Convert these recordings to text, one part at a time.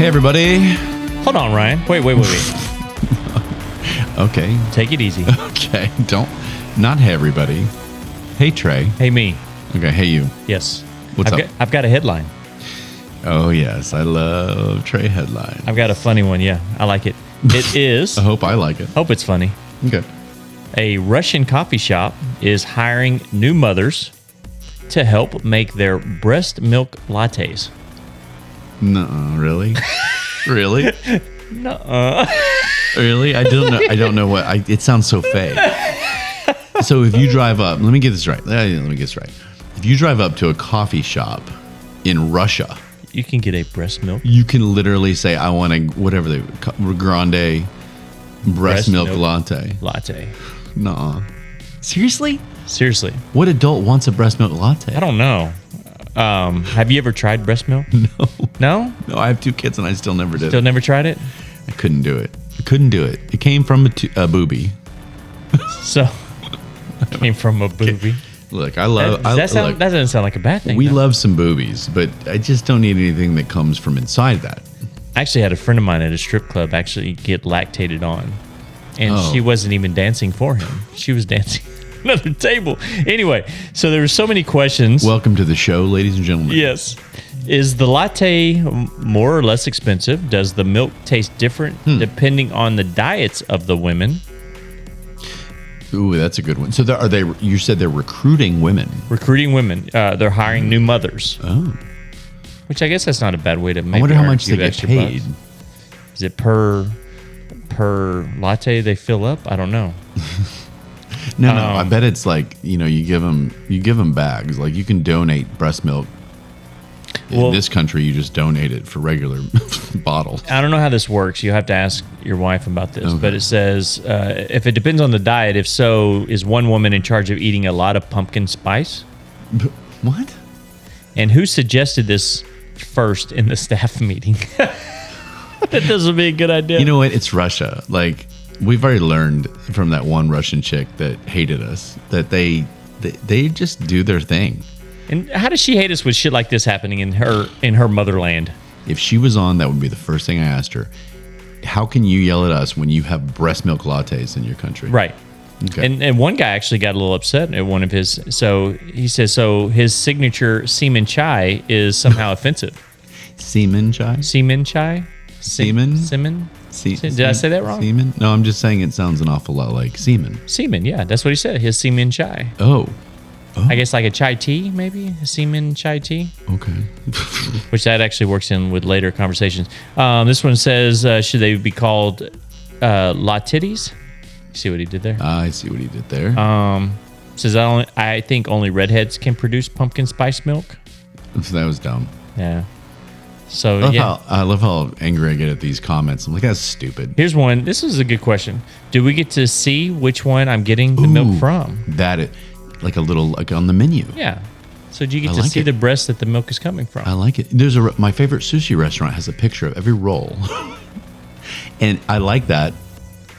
Hey, everybody. Hold on, Ryan. Wait. Okay. Take it easy. Okay. Not hey, everybody. Hey, Trey. Hey, me. Okay. Hey, you. Yes. What's up? I've got a headline. Oh, yes. I love Trey headlines. I've got a funny one. Yeah, I like it. It is. I hope I like it. Hope it's funny. Okay. A Russian coffee shop is hiring new mothers to help make their breast milk lattes. No, really? Really? Nuh-uh. Really? I don't know what. It sounds so fake. So if you drive up, let me get this right. If you drive up to a coffee shop in Russia, You can get a breast milk. you can literally say, I want a, whatever the grande breast milk latte. Latte. Nuh-uh. Seriously? Seriously. What adult wants a breast milk latte? I don't know. Have you ever tried breast milk? No. No? No, I have 2 kids and I still never did Still it. never tried it? I couldn't do it. It came from a booby. So, came from a booby. Look, I love... That doesn't sound like a bad thing. We though. love some boobies, but I just don't need anything that comes from inside that. I actually had a friend of mine at a strip club actually get lactated on. And she wasn't even dancing for him. She was dancing at another table. Anyway, so there were so many questions. Welcome to the show, ladies and gentlemen. Yes. Is the latte more or less expensive? Does the milk taste different depending on the diets of the women? Ooh, that's a good one. So you said they're recruiting women. Recruiting women. They're hiring new mothers. Oh. Which I guess that's not a bad way to make. I wonder how much they get paid. Is it per latte they fill up? I don't know. No. I bet it's like, you give them bags. Like you can donate breast milk. In this country, you just donate it for regular bottles. I don't know how this works. You have to ask your wife about this. Okay. But it says, if it depends on the diet, if so, is one woman in charge of eating a lot of pumpkin spice? What? And who suggested this first in the staff meeting? That this would be a good idea. You know what? It's Russia. Like, we've already learned from that one Russian chick that hated us that they just do their thing. And how does she hate us with shit like this happening in her motherland? If she was on, that would be the first thing I asked her. How can you yell at us when you have breast milk lattes in your country? Right. Okay. And one guy actually got a little upset at one of his. So he says, his signature semen chai is somehow offensive. Semen chai? Semen chai? Semen? Semen? Did I say that wrong? Semen? No, I'm just saying it sounds an awful lot like semen. Semen, yeah. That's what he said. His semen chai. Oh. I guess like a chai tea, maybe? A semen chai tea? Okay. Which that actually works in with later conversations. This one says, should they be called Lattes? See what he did there? I see what he did there. Says, I think only redheads can produce pumpkin spice milk. That was dumb. Yeah. So, I love how angry I get at these comments. I'm like, that's stupid. Here's one. This is a good question. Do we get to see which one I'm getting the milk from? That is... Like a little, like on the menu. Yeah. So do you get to see the breast that the milk is coming from? I like it. My favorite sushi restaurant has a picture of every roll. And I like that.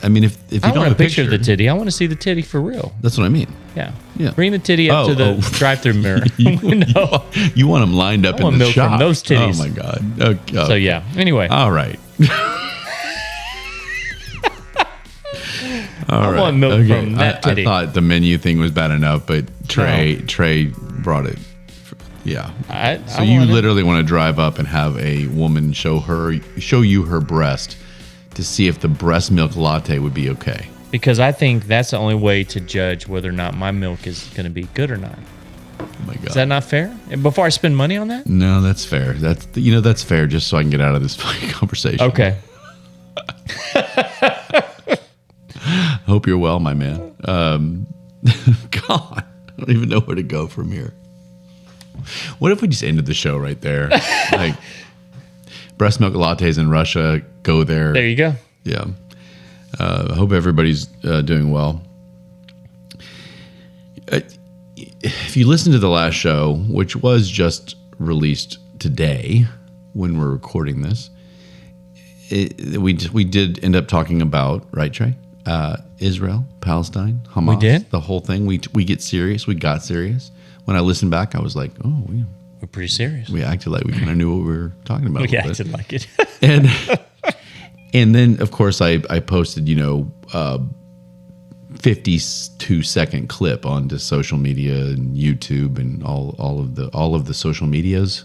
I mean, if you don't have a picture of the titty, I want to see the titty for real. That's what I mean. Yeah. Yeah. Bring the titty up to the drive-through mirror. You want them lined up in the milk shop. From those titties. Oh my God. Okay. So yeah. Anyway. All right. I want milk from that titty. I thought the menu thing was bad enough, but Trey brought it. Yeah. So you literally want to drive up and have a woman show you her breast to see if the breast milk latte would be okay. Because I think that's the only way to judge whether or not my milk is going to be good or not. Oh my God. Is that not fair? Before I spend money on that? No, that's fair. That's fair just so I can get out of this fucking conversation. Okay. Hope you're well, my man. God, I don't even know where to go from here. What if we just ended the show right there? Like, breast milk lattes in Russia, go there. There you go. Yeah. I hope everybody's doing well. If you listen to the last show, which was just released today when we're recording this, we did end up talking about, right, Trey? Israel, Palestine, Hamas. We did? The whole thing. We get serious. We got serious. When I listened back, I was like, oh, We're pretty serious. We acted like we kind of knew what we were talking about. We acted like it. And then, of course, I posted, 52-second clip onto social media and YouTube and all of the social medias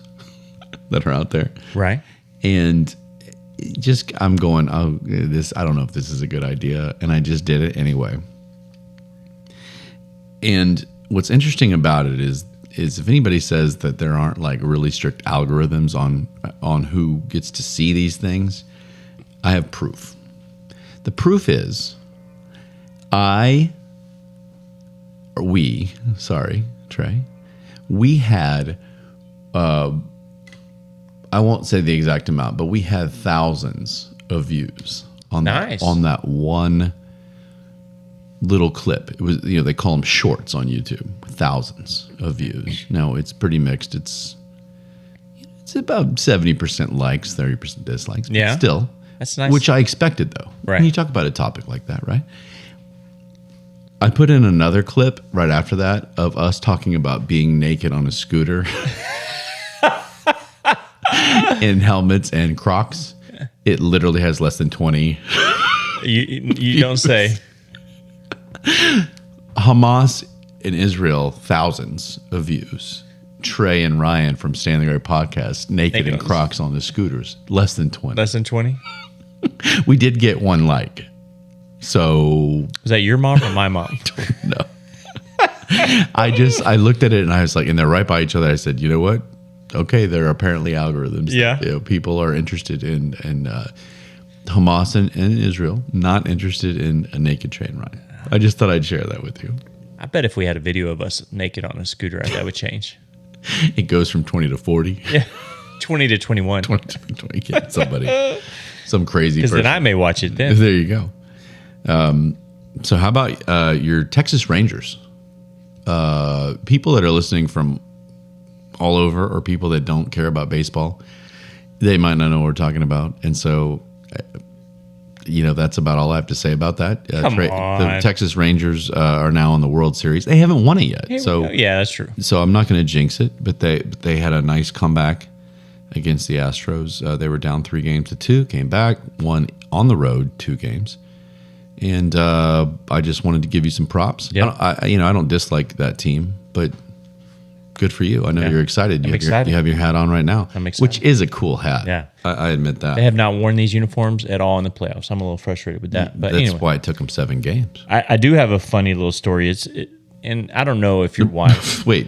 that are out there. Right. And I'm going, I don't know if this is a good idea. And I just did it anyway. And what's interesting about it is if anybody says that there aren't like really strict algorithms on who gets to see these things, I have proof. The proof is Trey, we had, I won't say the exact amount, but we had thousands of views on that one little clip. It was, they call them shorts on YouTube. Thousands of views. No, it's pretty mixed. It's about 70% likes, 30% dislikes. But yeah, still, that's nice. Which I expected, though. Right. When you talk about a topic like that, right? I put in another clip right after that of us talking about being naked on a scooter in helmets and Crocs. It literally has less than 20. You don't say. Hamas in Israel, thousands of views. Trey and Ryan from Stand the Guard podcast, naked in Crocs on the scooters, less than 20. Less than 20? We did get one like. So was that your mom or my mom? No. I looked at it and I was like, and they're right by each other. I said, you know what? Okay, there are apparently algorithms. Yeah. That, people are interested in Hamas and Israel, not interested in a naked Trey and Ryan. I just thought I'd share that with you. I bet if we had a video of us naked on a scooter, that would change. It goes from 20 to 40. Yeah. 20 to 21. 20 to 20. Yeah, some crazy person. Because then I may watch it then. There you go. So how about your Texas Rangers? People that are listening from all over, or people that don't care about baseball, they might not know what we're talking about. And so, that's about all I have to say about that. Come on. The Texas Rangers are now in the World Series. They haven't won it yet. Yeah, that's true. So I'm not going to jinx it, but they had a nice comeback against the Astros. They were down 3-2, came back, won on the road 2 games. And I just wanted to give you some props. Yep. I don't dislike that team, but good for you. I know you're excited. You have your hat on right now. I'm excited. Which is a cool hat. Yeah. I admit that. They have not worn these uniforms at all in the playoffs. I'm a little frustrated with that. But that's why it took them 7 games. I do have a funny little story. And I don't know if your wife... Wait,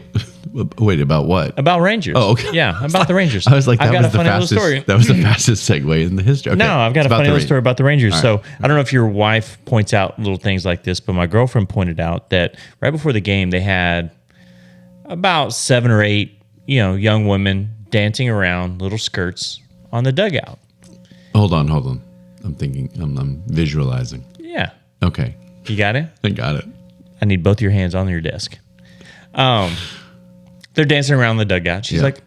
about what? About Rangers. Oh, okay. Yeah, about the Rangers. I was like, I've got a funny little story. That was the fastest segue in the history. Okay. No, I've got a funny little story about the Rangers. Right. So I don't know if your wife points out little things like this, but my girlfriend pointed out that right before the game, they had about 7 or 8, young women dancing around, little skirts on the dugout. Hold on. I'm thinking, I'm visualizing. Yeah. Okay. You got it? I got it. I need both your hands on your desk. They're dancing around the dugout. She's like,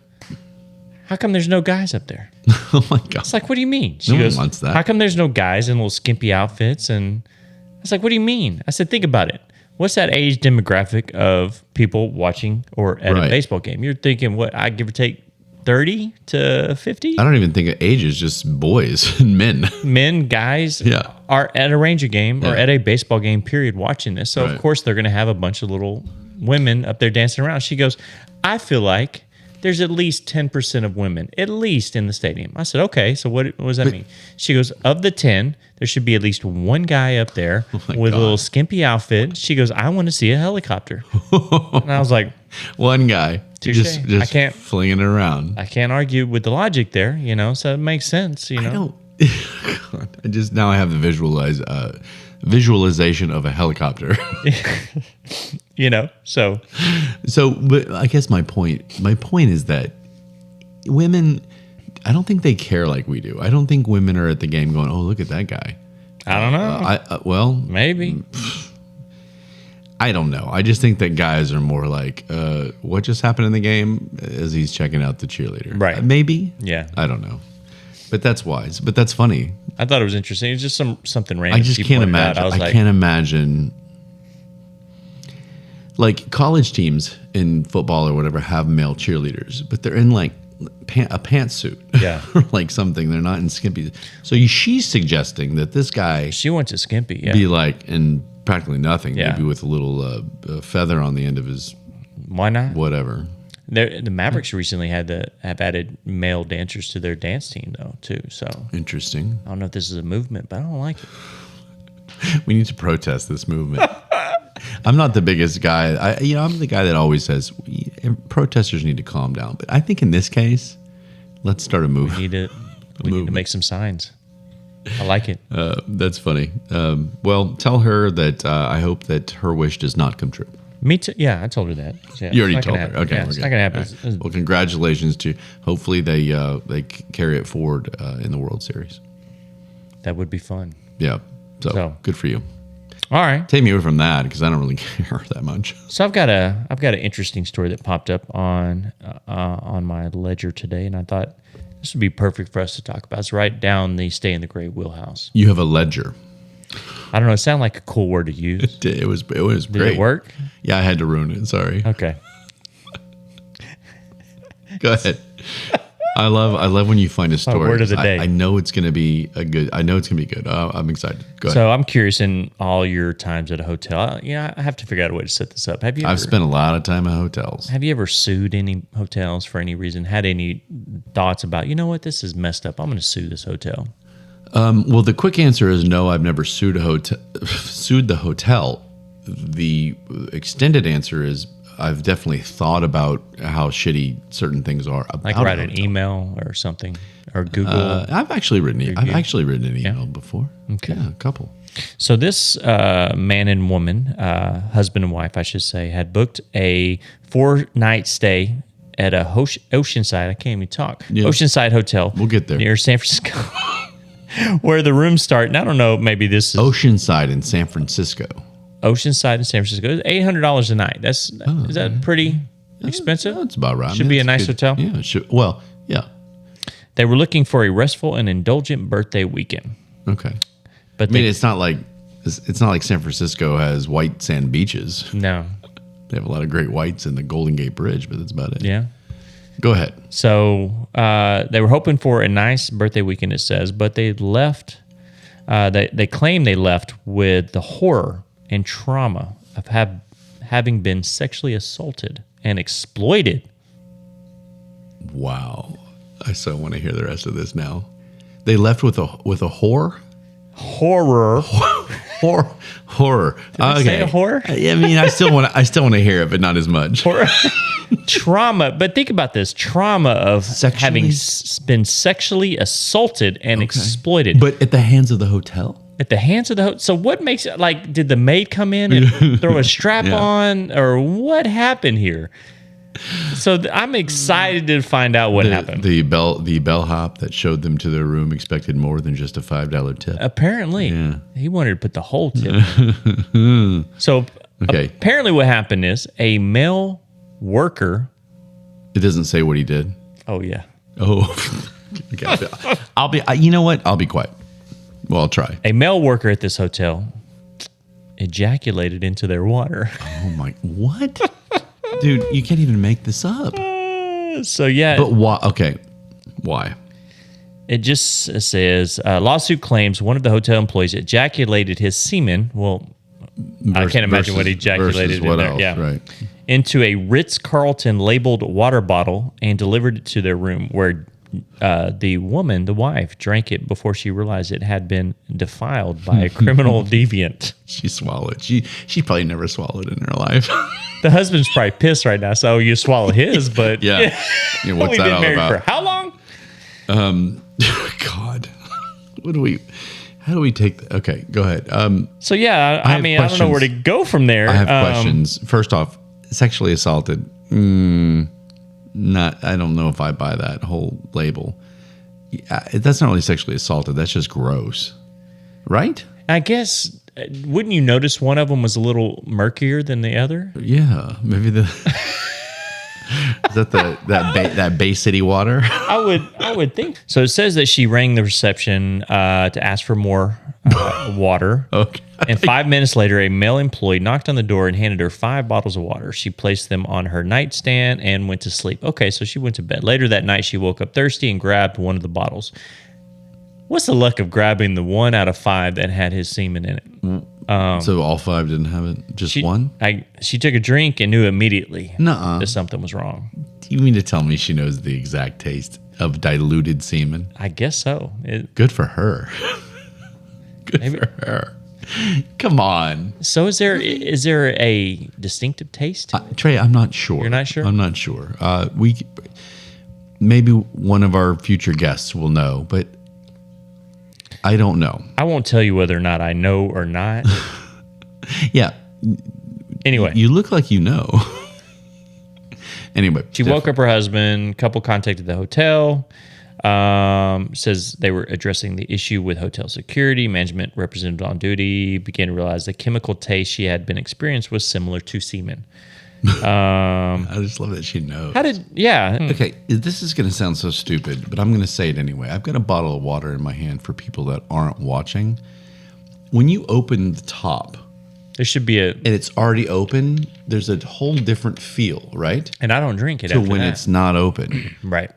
how come there's no guys up there? Oh, my God. It's like, what do you mean? She No goes, one wants that. How come there's no guys in little skimpy outfits? And I was like, what do you mean? I said, think about it. What's that age demographic of people watching or at a baseball game? You're thinking, what, I give or take 30 to 50? I don't even think of ages, just boys and men. Men, guys are at a Ranger game or at a baseball game, period, watching this. So, of course, they're going to have a bunch of little women up there dancing around. She goes, I feel like there's at least 10% of women, at least in the stadium. I said, okay, so what does that mean? She goes, of the 10, there should be at least one guy up there with a little skimpy outfit. She goes, I want to see a helicopter. And I was like, one guy. Touché. Just I can't flinging it around. I can't argue with the logic there, so it makes sense, I don't. Now I have the visualization of a helicopter. So, but I guess my point is that women, I don't think they care like we do. I don't think women are at the game going, oh, look at that guy. I don't know. Well, maybe. I don't know. I just think that guys are more like, what just happened in the game as he's checking out the cheerleader. Right. Maybe. Yeah. I don't know. But that's wise. But that's funny. I thought it was interesting. It's just something random. I just can't imagine. I can't imagine. like college teams in football or whatever have male cheerleaders, but they're in like a pantsuit, or like something. They're not in skimpy. So she's suggesting that this guy, she wants a skimpy, be like in practically nothing, Yeah. maybe with a little feather on the end of his Why not? whatever. The Mavericks recently have added male dancers to their dance team though too. So Interesting. I don't know if this is a movement, but I don't like it. We need to protest this movement. I'm not the biggest guy. I'm the guy that always says protesters need to calm down. But I think in this case, let's start a movement. We need to make some signs. I like it. That's funny. Well, tell her that I hope that her wish does not come true. Me too. Yeah, I told her that. Yeah, You already told her. Happen. Okay, yeah, it's not gonna happen. Right. Well, congratulations to. Hopefully, they carry it forward in the World Series. That would be fun. Yeah. So good for you. All right. Take me away from that because I don't really care that much. So I've got an interesting story that popped up on my ledger today, and I thought this would be perfect for us to talk about. It's right down the Stay in the Gray wheelhouse. You have a ledger. I don't know. It sounded like a cool word to use. It was great. Did it work? Yeah, I had to ruin it. Sorry. Okay. Go ahead. I love when you find a story. Word of the day. I know it's going to be good. I'm excited. Go ahead. So I'm curious, in all your times at a hotel, I have to figure out a way to set this up. I've spent a lot of time at hotels. Have you ever sued any hotels for any reason? Had any thoughts about, this is messed up, I'm going to sue this hotel? Well, the quick answer is no. I've never sued the hotel. The extended answer is I've definitely thought about how shitty certain things are. Like write an email or something, or Google. I've actually written an email before. Okay, yeah, a couple. So this man and woman, husband and wife, I should say, had booked a 4-night stay at a Oceanside. I can't even talk. Yeah. Oceanside Hotel. We'll get there. Near San Francisco, where the rooms start. And I don't know. Maybe this is Oceanside in San Francisco. Oceanside in San Francisco. $800 a night. Is that pretty expensive? That's about right. Should be a nice hotel. Yeah. It should. Well, yeah. They were looking for a restful and indulgent birthday weekend. Okay. But it's not like San Francisco has white sand beaches. No. They have a lot of great whites in the Golden Gate Bridge, but that's about it. Yeah. Go ahead. So they were hoping for a nice birthday weekend, it says, but they left. They claim they left with the horror and trauma of having been sexually assaulted and exploited. Wow. I so want to hear the rest of this now. They left with a whore? Horror. Horror. Did I say a horror? I mean, I still want to hear it, but not as much. Trauma. But think about this. Trauma of having been sexually assaulted and exploited. But at the hands of the hotel? At the hands of the hotel. So what makes it, like, did the maid come in and throw a strap on? Or what happened here? So I'm excited to find out what happened. The bellhop that showed them to their room expected more than just a $5 tip. Apparently, he wanted to put the whole tip in. So apparently what happened is a male worker. It doesn't say what he did. Oh, yeah. Oh, okay. You know what? I'll be quiet. Well, I'll try. A male worker at this hotel ejaculated into their water. Oh, my. What? Dude, you can't even make this up. So, yeah. But why? Okay. Why? It just says, lawsuit claims one of the hotel employees ejaculated his semen. Well, I can't imagine what ejaculated in there. Else, yeah. Right. Into a Ritz-Carlton labeled water bottle and delivered it to their room, where the woman, the wife, drank it before she realized it had been defiled by a criminal deviant. She swallowed. She probably never swallowed in her life. The husband's probably pissed right now. So you swallow his, but yeah. What's that all about? For how long? God, how do we take? Okay, go ahead. So yeah, I mean, I don't know where to go from there. I have questions. First off, sexually assaulted. I don't know if I buy that whole label. That's not really sexually assaulted. That's just gross, right? I guess. Wouldn't you notice one of them was a little murkier than the other? Yeah, maybe Is that that Bay City water? I would think. So it says that she rang the reception to ask for more water. Okay. And 5 minutes later, a male employee knocked on the door and handed her 5 bottles of water. She placed them on her nightstand and went to sleep. Okay, so she went to bed. Later that night, she woke up thirsty and grabbed one of the bottles. What's the luck of grabbing the 1 out of 5 that had his semen in it? So all 5 didn't have it? Just one? She took a drink and knew immediately Nuh-uh. that something was wrong. Do you mean to tell me she knows the exact taste of diluted semen? I guess so. Good for her. Good for her. Come on. So is there a distinctive taste? Trey, I'm not sure. You're not sure? I'm not sure. Maybe one of our future guests will know, but I don't know. I won't tell you whether or not I know or not. Yeah. Anyway. You look like you know. Anyway. She woke up her husband. Couple contacted the hotel. Says they were addressing the issue with hotel security. Management representative on duty began to realize the chemical taste she had been experienced was similar to semen. I just love that she knows. Okay, this is going to sound so stupid, but I'm going to say it anyway. I've got a bottle of water in my hand for people that aren't watching. When you open the top, there should be and it's already open, there's a whole different feel, right? And I don't drink it to when it's not open. Right.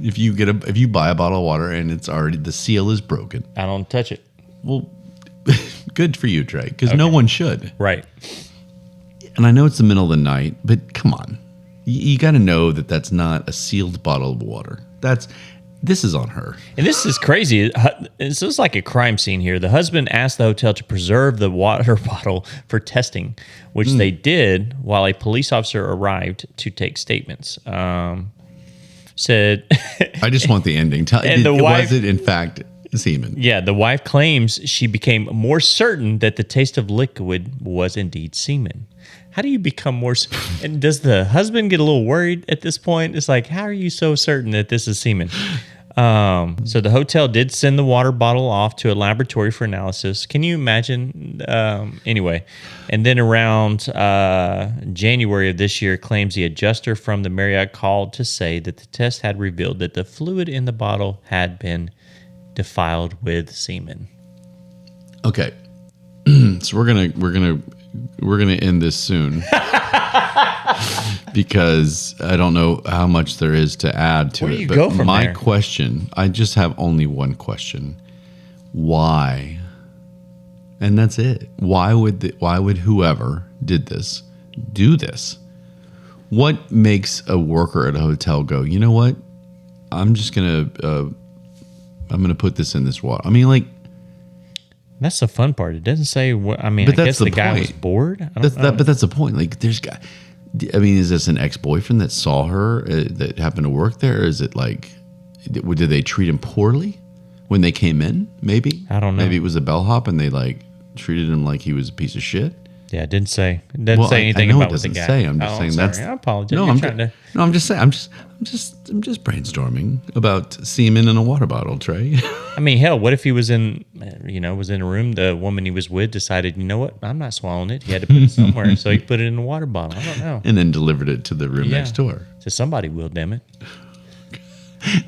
If you buy a bottle of water and it's already, the seal is broken. I don't touch it. Well, good for you, Trey, because no one should. Right. And I know it's the middle of the night, but come on. You got to know that that's not a sealed bottle of water. This is on her. And this is crazy. This is like a crime scene here. The husband asked the hotel to preserve the water bottle for testing, which they did while a police officer arrived to take statements. Said, I just want the ending. Was it in fact semen? Yeah, the wife claims she became more certain that the taste of liquid was indeed semen. How do you become more? And does the husband get a little worried at this point? It's like, how are you so certain that this is semen? So the hotel did send the water bottle off to a laboratory for analysis. Can you imagine? Anyway, and then around January of this year, claims the adjuster from the Marriott called to say that the test had revealed that the fluid in the bottle had been defiled with semen. Okay, so we're gonna end this soon. Because I don't know how much there is to add to Where it. do you go from my there? question, I just have only one question. Why? And that's it. Why would whoever did this do this? What makes a worker at a hotel go, you know what? I'm just gonna put this in this water. I mean, like, that's the fun part. It doesn't say what. I mean, but I guess that's the guy point. was bored. I don't know. But that's the point. Like, is this an ex-boyfriend that saw her that happened to work there? Or is it like, did they treat him poorly when they came in? Maybe. I don't know. Maybe it was a bellhop and they like treated him like he was a piece of shit. Yeah, it didn't say. It doesn't say anything about what the guy. Say. I'm just saying sorry. that's. I apologize. No, I'm just saying. I'm just brainstorming about semen in a water bottle, Trey. I mean, hell, what if he was in a room? The woman he was with decided, you know what? I'm not swallowing it. He had to put it somewhere, so he put it in a water bottle. I don't know. And then delivered it to the room next door. So somebody will, damn it.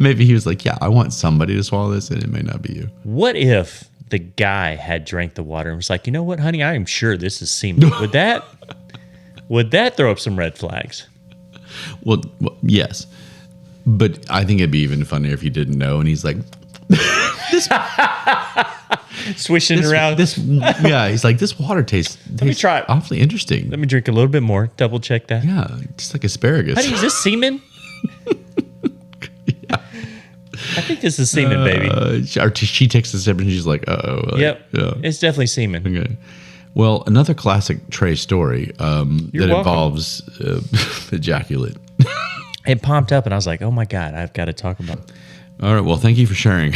Maybe he was like, yeah, I want somebody to swallow this, and it may not be you. What if the guy had drank the water and was like, you know what, honey, I am sure this is semen. Would that throw up some red flags? Well, yes. But I think it'd be even funnier if he didn't know and he's like, swishing around. He's like, this water tastes me try it. Awfully interesting. Let me drink a little bit more. Double check that. Yeah, just like asparagus. Honey, is this semen? I think this is semen, baby. She takes a sip and she's like, uh-oh. Like, yep. Yeah. It's definitely semen. Okay. Well, another classic Trey story involves ejaculate. It popped up and I was like, oh my God, I've got to talk about it. All right. Well, thank you for sharing.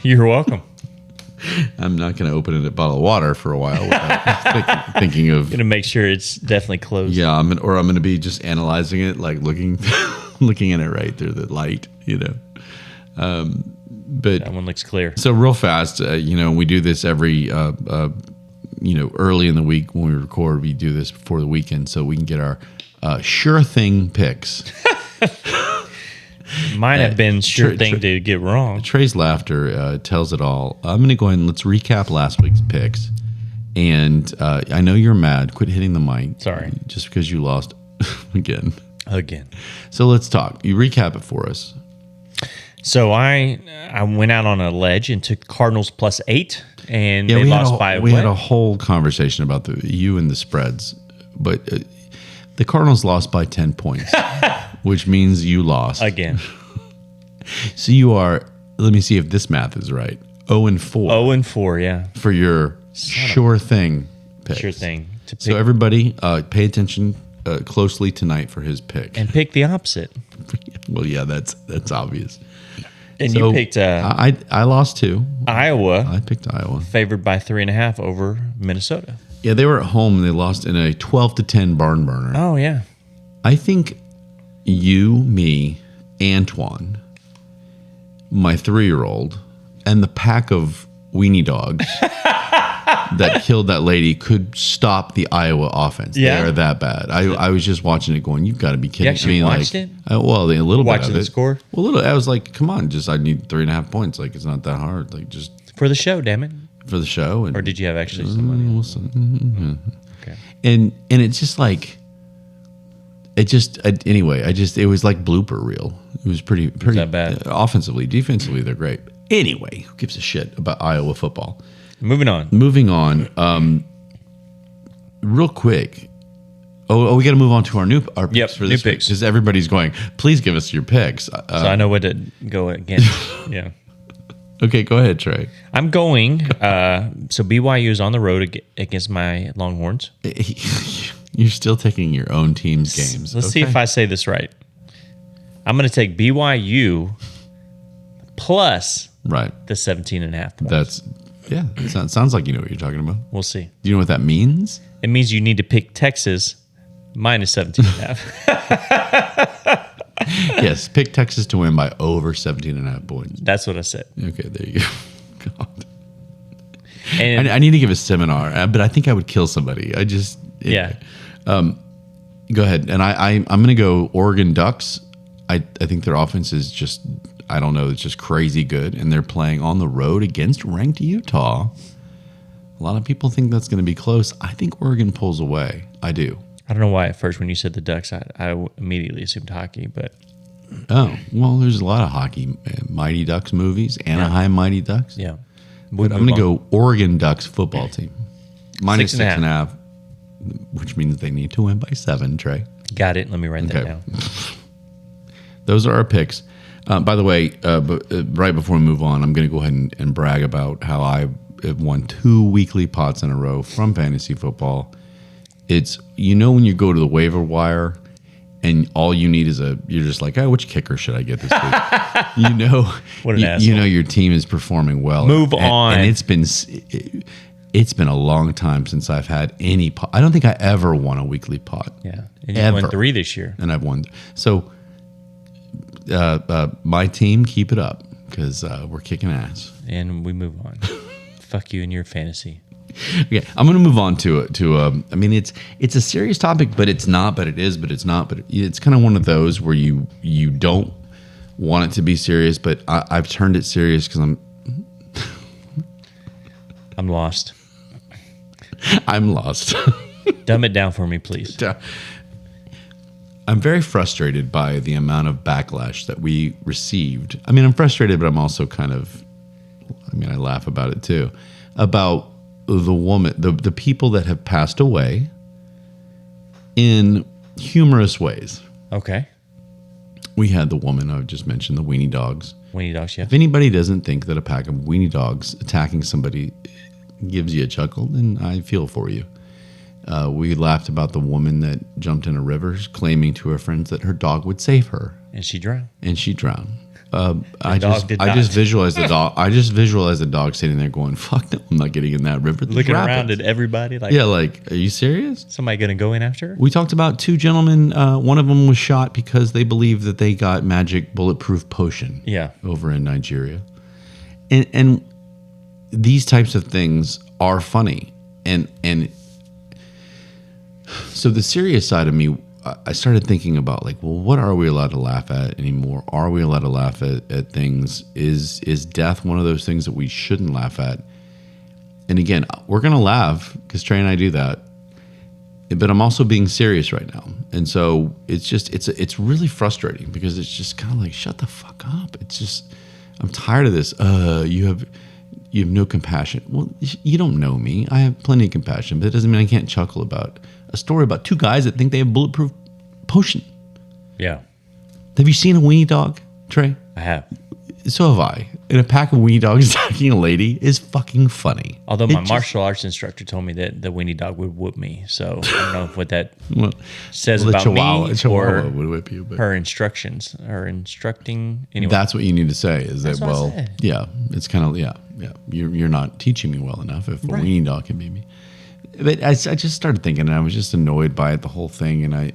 You're welcome. I'm not going to open a bottle of water for a while without thinking of... Going to make sure it's definitely closed. Yeah, I'm going to be just analyzing it, like looking at it right through the light, But that one looks clear. So real fast, we do this every, early in the week when we record. We do this before the weekend so we can get our sure thing picks Might have been sure thing to get wrong. Trey's laughter tells it all. I'm going to go ahead and let's recap last week's picks. And I know you're mad. Quit hitting the mic. Sorry. Just because you lost again. So let's talk. You recap it for us. So I went out on a ledge and took Cardinals +8, and they lost by we had a whole conversation about you and the spreads, but the Cardinals lost by 10 points, which means you lost again. So you are. Let me see if this math is right. 0-4. 0-4, yeah. For your sure thing pick. Sure thing. So everybody, pay attention closely tonight for his pick, and pick the opposite. Well, yeah, that's obvious. And so you picked I lost 2. Iowa. I picked Iowa. Favored by 3.5 over Minnesota. Yeah, they were at home and they lost in a 12-10 barn burner. Oh, yeah. I think you, me, Antoine, my 3-year-old, and the pack of weenie dogs that killed that lady could stop the Iowa offense. Yeah. They are that bad. I was just watching it going, you've got to be kidding me. You actually watched it? Well, a little bit of it. Watching the score? Well, I was like, come on, I need 3.5 points. Like, it's not that hard. Like, just for the show, damn it. For the show. Or did you have actually some money? Okay. And it's just like, it was like blooper reel. It was pretty that bad. Offensively. Defensively, they're great. Anyway, who gives a shit about Iowa football? Moving on. Real quick. Oh, we got to move on to our picks for this week, because everybody's going, please give us your picks. So I know what to go against. Yeah. Okay, go ahead, Trey. I'm going. So BYU is on the road against my Longhorns. You're still taking your own team's games. Let's see if I say this right. I'm going to take BYU plus the 17.5 points. That sounds like you know what you're talking about. We'll see. Do you know what that means? It means you need to pick Texas minus 17.5. Yes, pick Texas to win by over 17.5 points. That's what I said. Okay, there you go. God. And I need to give a seminar, but I think I would kill somebody. Go ahead. And I'm going to go Oregon Ducks. I think their offense is just, I don't know, it's just crazy good. And they're playing on the road against ranked Utah. A lot of people think that's going to be close. I think Oregon pulls away. I do. I don't know why at first when you said the Ducks, I immediately assumed hockey, but... Oh, well, there's a lot of hockey. Mighty Ducks movies, Anaheim Mighty Ducks. Yeah. But I'm going to go Oregon Ducks football team. Minus 6.5, which means they need to win by 7, Trey. Got it. Let me write that down. Those are our picks. By the way, right before we move on, I'm going to go ahead and brag about how I have won 2 weekly pots in a row from fantasy football. It's, when you go to the waiver wire and all you need is you're just like, which kicker should I get this week? What an asshole. Your team is performing well. Move on. And it's been a long time since I've had any pot. I don't think I ever won a weekly pot. Yeah. And you won 3 this year. And I've won. So my team, keep it up, because we're kicking ass. And we move on. Fuck you and your fantasy. Okay, I'm going to move on to I mean, it's a serious topic, but it's not, but it is, but it's not, but it's kind of one of those where you don't want it to be serious, but I've turned it serious because I'm lost. I'm lost. Dumb it down for me, please. I'm very frustrated by the amount of backlash that we received. I mean, I'm frustrated, but I'm also I laugh about it too, about the woman, the people that have passed away in humorous ways. Okay. We had the woman I just mentioned, the weenie dogs. Weenie dogs, yeah. If anybody doesn't think that a pack of weenie dogs attacking somebody gives you a chuckle, then I feel for you. We laughed about the woman that jumped in a river claiming to her friends that her dog would save her. And she drowned. I just visualized the dog. I just visualized the dog sitting there going, "Fuck no, I'm not getting in that river." Looking around at everybody like, are you serious? Somebody gonna go in after her? We talked about 2 gentlemen. One of them was shot because they believed that they got magic bulletproof potion. Yeah. Over in Nigeria, and these types of things are funny, and so the serious side of me, I started thinking about like, well, what are we allowed to laugh at anymore? Are we allowed to laugh at things? Is death one of those things that we shouldn't laugh at? And again, we're going to laugh because Trey and I do that. But I'm also being serious right now. And so it's really frustrating because it's just kind of like, shut the fuck up. It's just, I'm tired of this. You have no compassion. Well, you don't know me. I have plenty of compassion, but it doesn't mean I can't chuckle about a story about two guys that think they have bulletproof potion. Yeah. Have you seen a weenie dog, Trey? I have. So have I. And a pack of weenie dogs attacking a lady is fucking funny. Although my martial arts instructor told me that the weenie dog would whoop me. So I don't know what that says about me Chihuahua would whip you, but her instructions. Her instructing. Anyway. That's what you need to say is That's that, well, yeah, it's kind of, yeah. You're not teaching me well enough if a weenie dog can beat me. But I just started thinking, and I was just annoyed by it, the whole thing, and I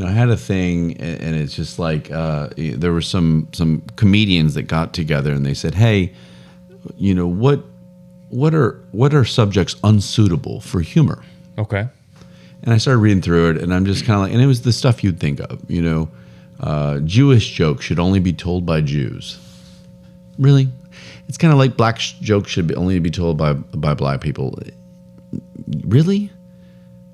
I had a thing, and it's just like there were some comedians that got together, and they said, "Hey, what are subjects unsuitable for humor?" Okay. And I started reading through it, and I'm just kind of like, and it was the stuff you'd think of, Jewish jokes should only be told by Jews. Really? It's kind of like black jokes should only be told by black people. Really?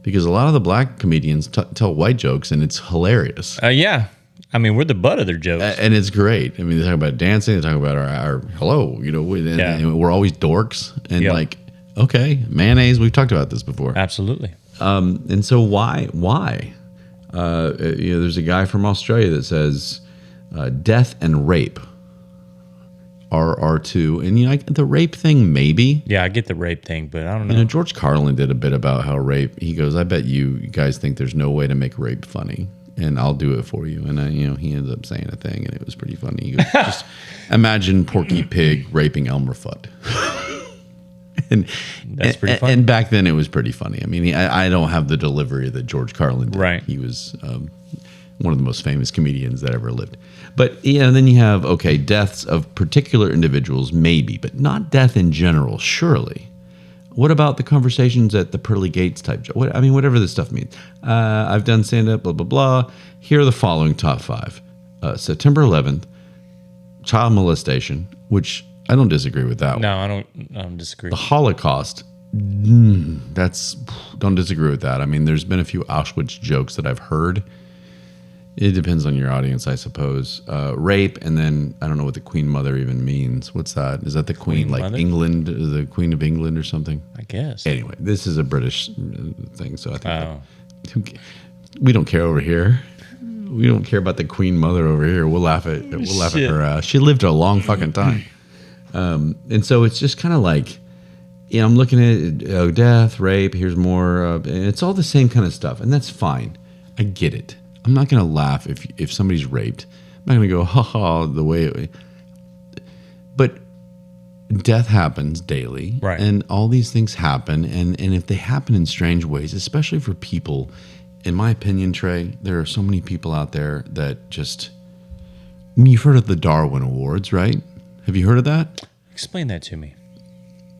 Because a lot of the black comedians tell white jokes, and it's hilarious. Yeah. I mean, we're the butt of their jokes. And it's great. I mean, they talk about dancing. They talk about our hello, and we're always dorks. And like, okay, mayonnaise, we've talked about this before. Absolutely. And so why? There's a guy from Australia that says death and rape are two. And the rape thing, maybe. Yeah, I get the rape thing, but I don't know. George Carlin did a bit about how rape. He goes, "I bet you guys think there's no way to make rape funny, and I'll do it for you." And he ends up saying a thing, and it was pretty funny. He goes, "Just imagine Porky Pig raping Elmer Fudd." And that's pretty funny. And back then, it was pretty funny. I mean, I don't have the delivery that George Carlin did. Right. He was one of the most famous comedians that ever lived. But then you have, deaths of particular individuals, maybe, but not death in general, surely. What about the conversations at the pearly gates type job? Whatever this stuff means. I've done stand-up, blah, blah, blah. Here are the following top 5. September 11th, child molestation, which I don't disagree with that one. No, I don't disagree. The Holocaust, don't disagree with that. I mean, there's been a few Auschwitz jokes that I've heard. It depends on your audience, I suppose. Rape, and then I don't know what the Queen Mother even means. What's that? Is that the Queen like Mother? England, the Queen of England or something? I guess. Anyway, this is a British thing, so I think we don't care over here. We don't care about the Queen Mother over here. We'll laugh at her ass. She lived a long fucking time. And so it's just kind of like, I'm looking at death, rape, here's more, and it's all the same kind of stuff, and that's fine. I get it. I'm not going to laugh if somebody's raped. I'm not going to go, ha the way it... But death happens daily, right? And all these things happen, and if they happen in strange ways, especially for people, in my opinion, Trey, there are so many people out there that just... you've heard of the Darwin Awards, right? Have you heard of that? Explain that to me.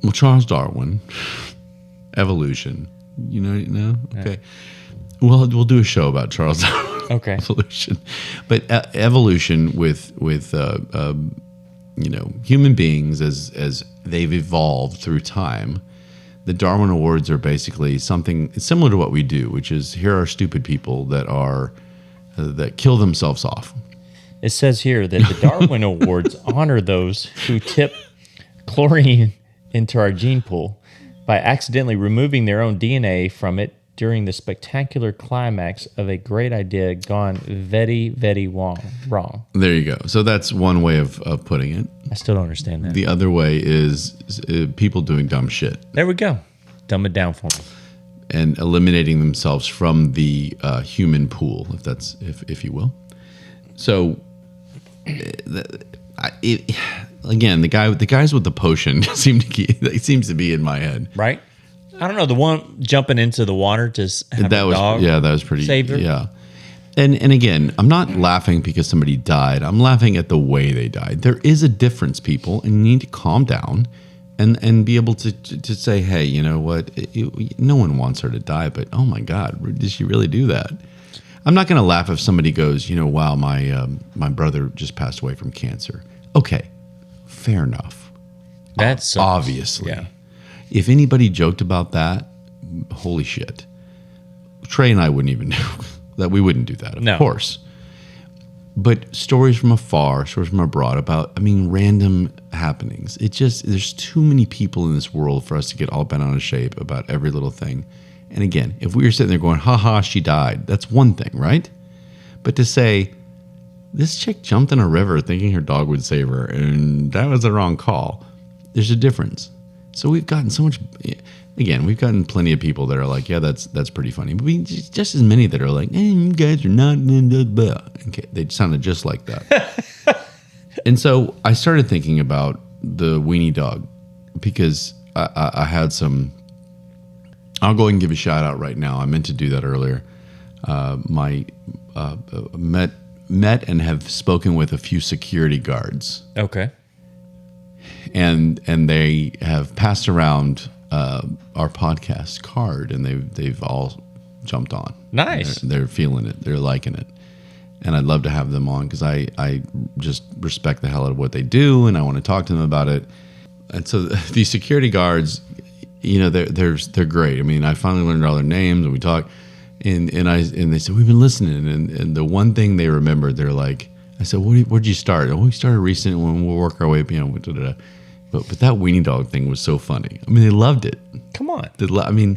Well, Charles Darwin, evolution. You know? Okay. Yeah. We'll do a show about Charles Darwin. Okay. Evolution. But evolution with human beings as they've evolved through time. The Darwin Awards are basically something similar to what we do, which is here are stupid people that kill themselves off. It says here that the Darwin Awards honor those who tip chlorine into our gene pool by accidentally removing their own DNA from it during the spectacular climax of a great idea gone very, very wrong. There you go. So that's one way of putting it. I still don't understand that. The other way is people doing dumb shit. There we go. Dumb it down for me. And eliminating themselves from the human pool, if you will. So... again, the guys with the potion seems to be in my head, right? I don't know, the one jumping into the water to have a dog. Yeah, that was pretty. Saved her. Yeah, and again, I'm not laughing because somebody died. I'm laughing at the way they died. There is a difference, people, and you need to calm down and be able to say, hey, you know what? No one wants her to die, but oh my God, did she really do that? I'm not going to laugh if somebody goes, wow, my brother just passed away from cancer. Okay, fair enough. That's obviously. Yeah. If anybody joked about that, holy shit. Trey and I wouldn't even know that. We wouldn't do that, of course. But stories from afar, stories from abroad about, random happenings. There's too many people in this world for us to get all bent out of shape about every little thing. And again, if we were sitting there going, ha, she died, that's one thing, right? But to say, this chick jumped in a river thinking her dog would save her, and that was the wrong call, there's a difference. So we've gotten so much... Again, we've gotten plenty of people that are like, yeah, that's pretty funny. But just as many that are like, you guys are not... Okay, they sounded just like that. And so I started thinking about the weenie dog because I had some... I'll go ahead and give a shout out right now. I meant to do that earlier. Met and have spoken with a few security guards. Okay. And they have passed around our podcast card, and they've all jumped on. Nice. They're feeling it. They're liking it. And I'd love to have them on because I just respect the hell out of what they do, and I want to talk to them about it. And so these security guards, they're great. I finally learned all their names, and we talked, and they said, we've been listening. And the one thing they remembered, they're like, I said, where'd you start? Oh, we started recent when we'll work our way, But that weenie dog thing was so funny. They loved it. Come on. Can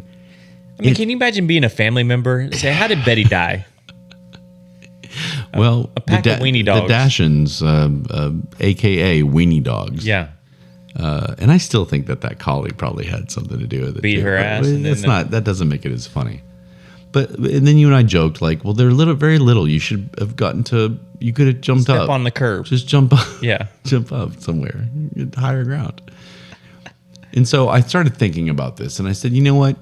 you imagine being a family member and say, how did Betty die? Well, a pack of weenie dogs. The Dachshunds, a.k.a. weenie dogs. Yeah. And I still think that collie probably had something to do with it. Beat her ass. That doesn't make it as funny. And then you and I joked like, well, they're very little. You should have you could have jumped up. Step on the curb. Just jump up. Yeah. Jump up somewhere. Get higher ground. And so I started thinking about this, and I said, you know what?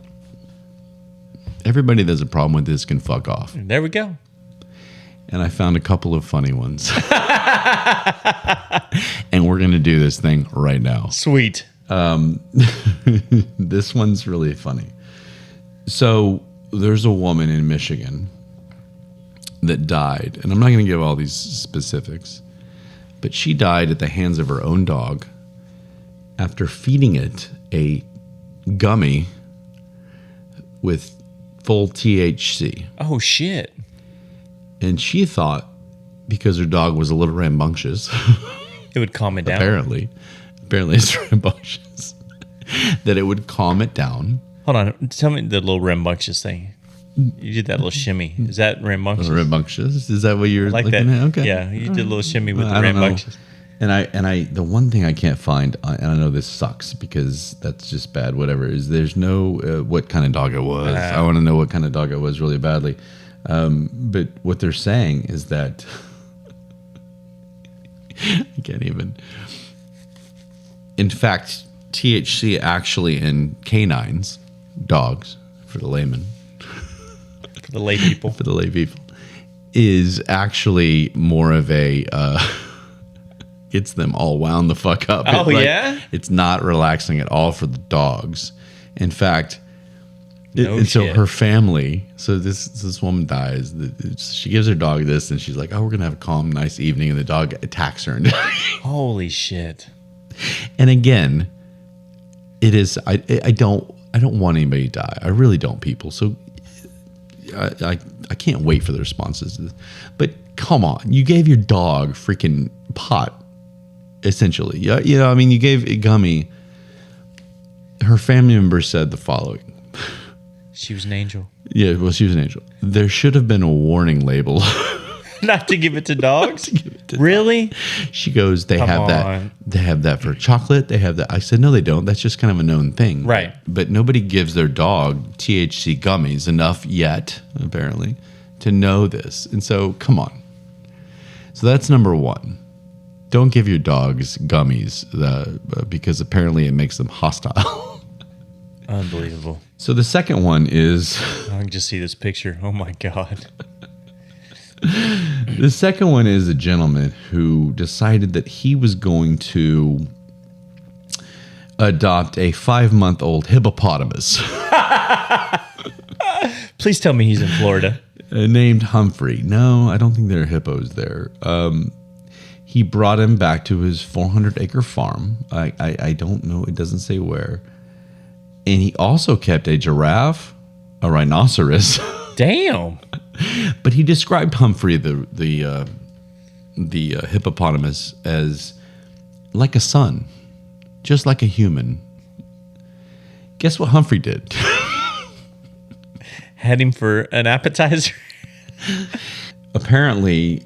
Everybody that has a problem with this can fuck off. There we go. And I found a couple of funny ones. And we're going to do this thing right now. Sweet. This one's really funny. So there's a woman in Michigan that died, and I'm not going to give all these specifics, but she died at the hands of her own dog after feeding it a gummy with full THC. Oh, shit. And she thought, because her dog was a little rambunctious, it would calm it down. Apparently it's rambunctious, that it would calm it down. Hold on. Tell me the little rambunctious thing. You did that little shimmy. Is that rambunctious? Rambunctious? Is that what you're looking at? Okay. Yeah, you did a little shimmy with the rambunctious. And I, the one thing I can't find, and I know this sucks because that's just bad, whatever, is there's no, what kind of dog it was. I want to know what kind of dog it was really badly. But what they're saying is that, I can't even. In fact, THC actually in canines, dogs, for the layman. For the lay people. For the lay people. Is actually more of a, gets them all wound the fuck up. Oh, yeah? It's not relaxing at all for the dogs. In fact, so her family, so this woman dies. She gives her dog this, and she's like, "Oh, we're gonna have a calm, nice evening," and the dog attacks her. Holy shit! And again, it is. I don't want anybody to die. I really don't, people. So I can't wait for the responses to this. But come on, you gave your dog freaking pot, essentially. You gave a gummy. Her family member said the following. She was an angel. Yeah, well, she was an angel. There should have been a warning label. Not to give it to dogs? Really? Dogs. She goes, they have that for chocolate. They have that. I said, no, they don't. That's just kind of a known thing. Right. But nobody gives their dog THC gummies enough yet, apparently, to know this. And so, come on. So that's number one. Don't give your dogs gummies because apparently it makes them hostile. Unbelievable. So the second one is... I can just see this picture. Oh, my God. The second one is a gentleman who decided that he was going to adopt a 5-month-old hippopotamus. Please tell me he's in Florida. named Humphrey. No, I don't think there are hippos there. He brought him back to his 400-acre farm. I don't know. It doesn't say where. And he also kept a giraffe, a rhinoceros. Damn. But he described Humphrey, the hippopotamus, as like a son, just like a human. Guess what Humphrey did? Had him for an appetizer. Apparently,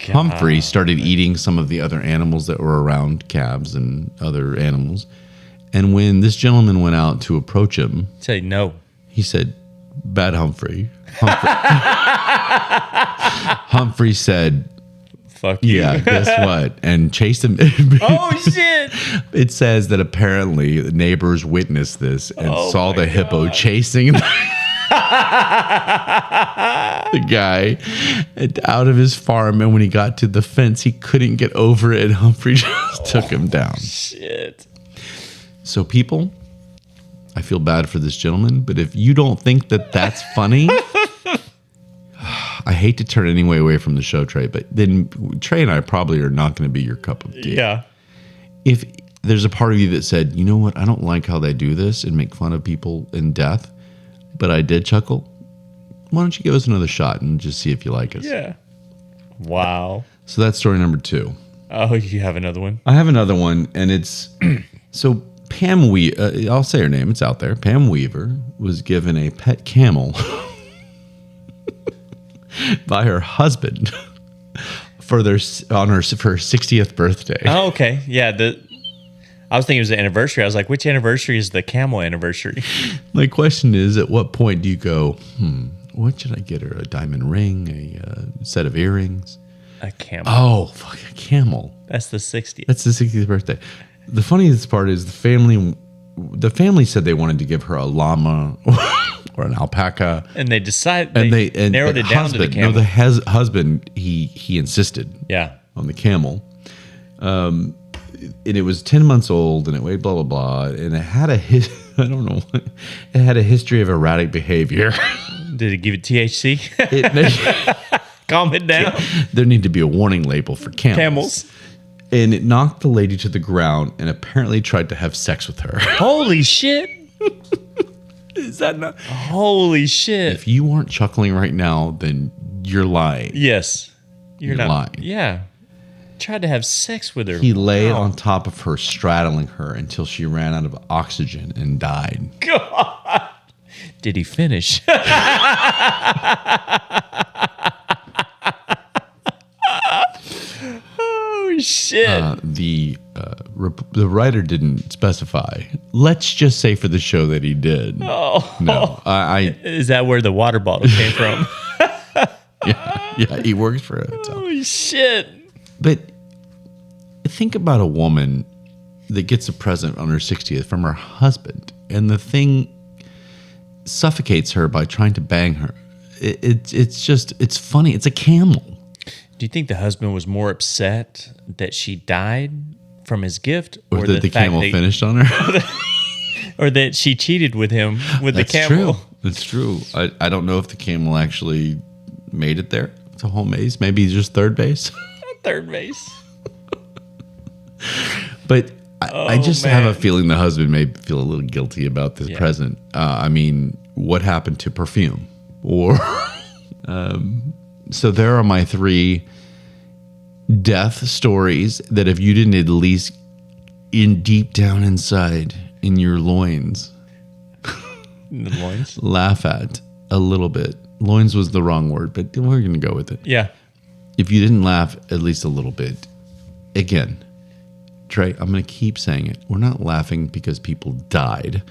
Humphrey started eating some of the other animals that were around, calves and other animals. And when this gentleman went out to approach him, say no. He said, "Bad Humphrey." Humphrey said, "Fuck you." Yeah, guess what? And chased him. Oh, shit. It says that apparently the neighbors witnessed this and saw the hippo chasing the guy out of his farm. And when he got to the fence, he couldn't get over it. And Humphrey just took him down. Shit. So people, I feel bad for this gentleman, but if you don't think that that's funny, I hate to turn any way away from the show, Trey, but then Trey and I probably are not going to be your cup of tea. Yeah. If there's a part of you that said, you know what, I don't like how they do this and make fun of people in death, but I did chuckle, why don't you give us another shot and just see if you like us? Yeah. Wow. So that's story number 2. Oh, you have another one? I have another one, and it's... So Pam Weaver, I'll say her name, it's out there. Pam Weaver was given a pet camel by her husband for her 60th birthday. Oh, okay. Yeah, I was thinking it was the anniversary. I was like, which anniversary is the camel anniversary? My question is, at what point do you go, what should I get her? A diamond ring, a set of earrings? A camel. Oh, fuck, a camel. That's the 60th. That's the 60th birthday. The funniest part is the family said they wanted to give her a llama or an alpaca, and they decided they narrowed it down to the camel. No, the husband he insisted, on the camel, and it was 10 months old, and it weighed blah blah blah, and it had I don't know, it had a history of erratic behavior. Did it give it THC? Calm it down. There need to be a warning label for camels. And it knocked the lady to the ground and apparently tried to have sex with her. Holy shit. Is that not? Holy shit. If you aren't chuckling right now, then you're lying. Yes. You're not lying. Yeah. Tried to have sex with her. He lay on top of her, straddling her until she ran out of oxygen and died. God. Did he finish? Shit. The writer didn't specify. Let's just say for the show that he did. Oh no! Is that where the water bottle came from? yeah. He works for a hotel. Holy shit! But think about a woman that gets a present on her 60th from her husband, and the thing suffocates her by trying to bang her. It's funny. It's a camel. Do you think the husband was more upset that she died from his gift, or that the camel finished on her, or that she cheated with him with the camel? That's true. I don't know if the camel actually made it there to home base. Maybe just third base. Third base. But I just have a feeling the husband may feel a little guilty about this present. I mean, what happened to perfume? Or so there are my 3 death stories that if you didn't at least in deep down inside in your loins, laugh at a little bit. Loins was the wrong word, but we're going to go with it. Yeah. If you didn't laugh at least a little bit, again, Trey, I'm going to keep saying it. We're not laughing because people died.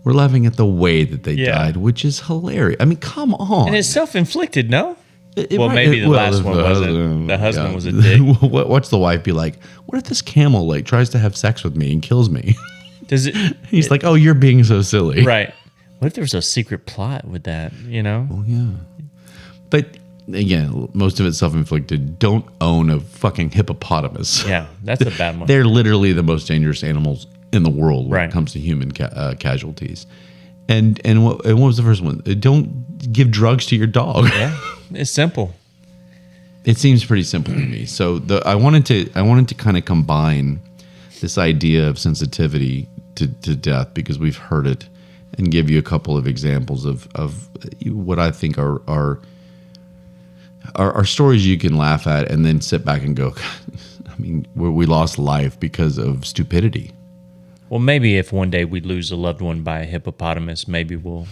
We're laughing at the way that they died, which is hilarious. I mean, come on. And it's self-inflicted, no? Maybe the last one wasn't. The husband was a dick. What's the wife be like? What if this camel tries to have sex with me and kills me? Does it? He's like, oh, you're being so silly. Right. What if there was a secret plot with that, Oh, yeah. But again, most of it's self-inflicted. Don't own a fucking hippopotamus. Yeah, that's a bad one. They're literally the most dangerous animals in the world when it comes to human casualties. And what was the first one? Don't give drugs to your dog. Yeah, it's simple. It seems pretty simple to me. So I wanted to kind of combine this idea of sensitivity to death, because we've heard it, and give you a couple of examples of what I think are stories you can laugh at and then sit back and go, I mean, we lost life because of stupidity. Well, maybe if one day we lose a loved one by a hippopotamus, maybe we'll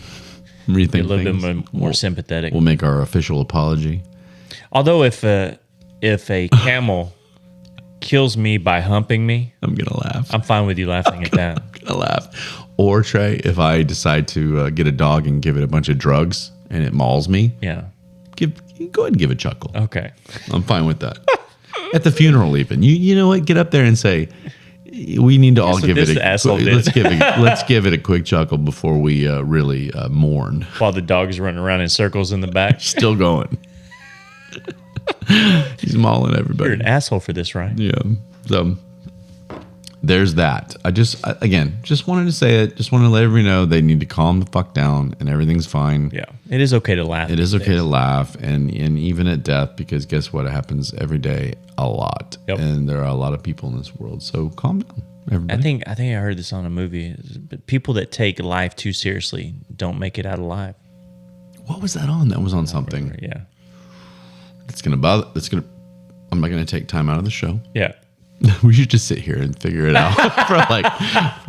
rethink be a little things. bit more sympathetic. We'll make our official apology. Although if a camel kills me by humping me, I'm gonna laugh. I'm fine with you laughing at that. I'm gonna laugh. Or Trey, if I decide to get a dog and give it a bunch of drugs and it mauls me, Yeah. go ahead and give a chuckle. Okay. I'm fine with that. At the funeral, even you know what? Get up there and say, we need to all give it let's give it a quick chuckle before we really mourn. While the dog's running around in circles in the back. Still going. He's mauling everybody. You're an asshole for this, Ryan. Yeah. So there's that. I just wanted to say it. Just wanted to let everybody know they need to calm the fuck down and everything's fine. Yeah. It is okay to laugh. It is okay to laugh, and even at death, because guess what? It happens every day, a lot. Yep. And there are a lot of people in this world. So calm down, everybody. I think I heard this on a movie. But people that take life too seriously don't make it out alive. What was that on? That was on something. Yeah. I'm not gonna take time out of the show. Yeah. We should just sit here and figure it out for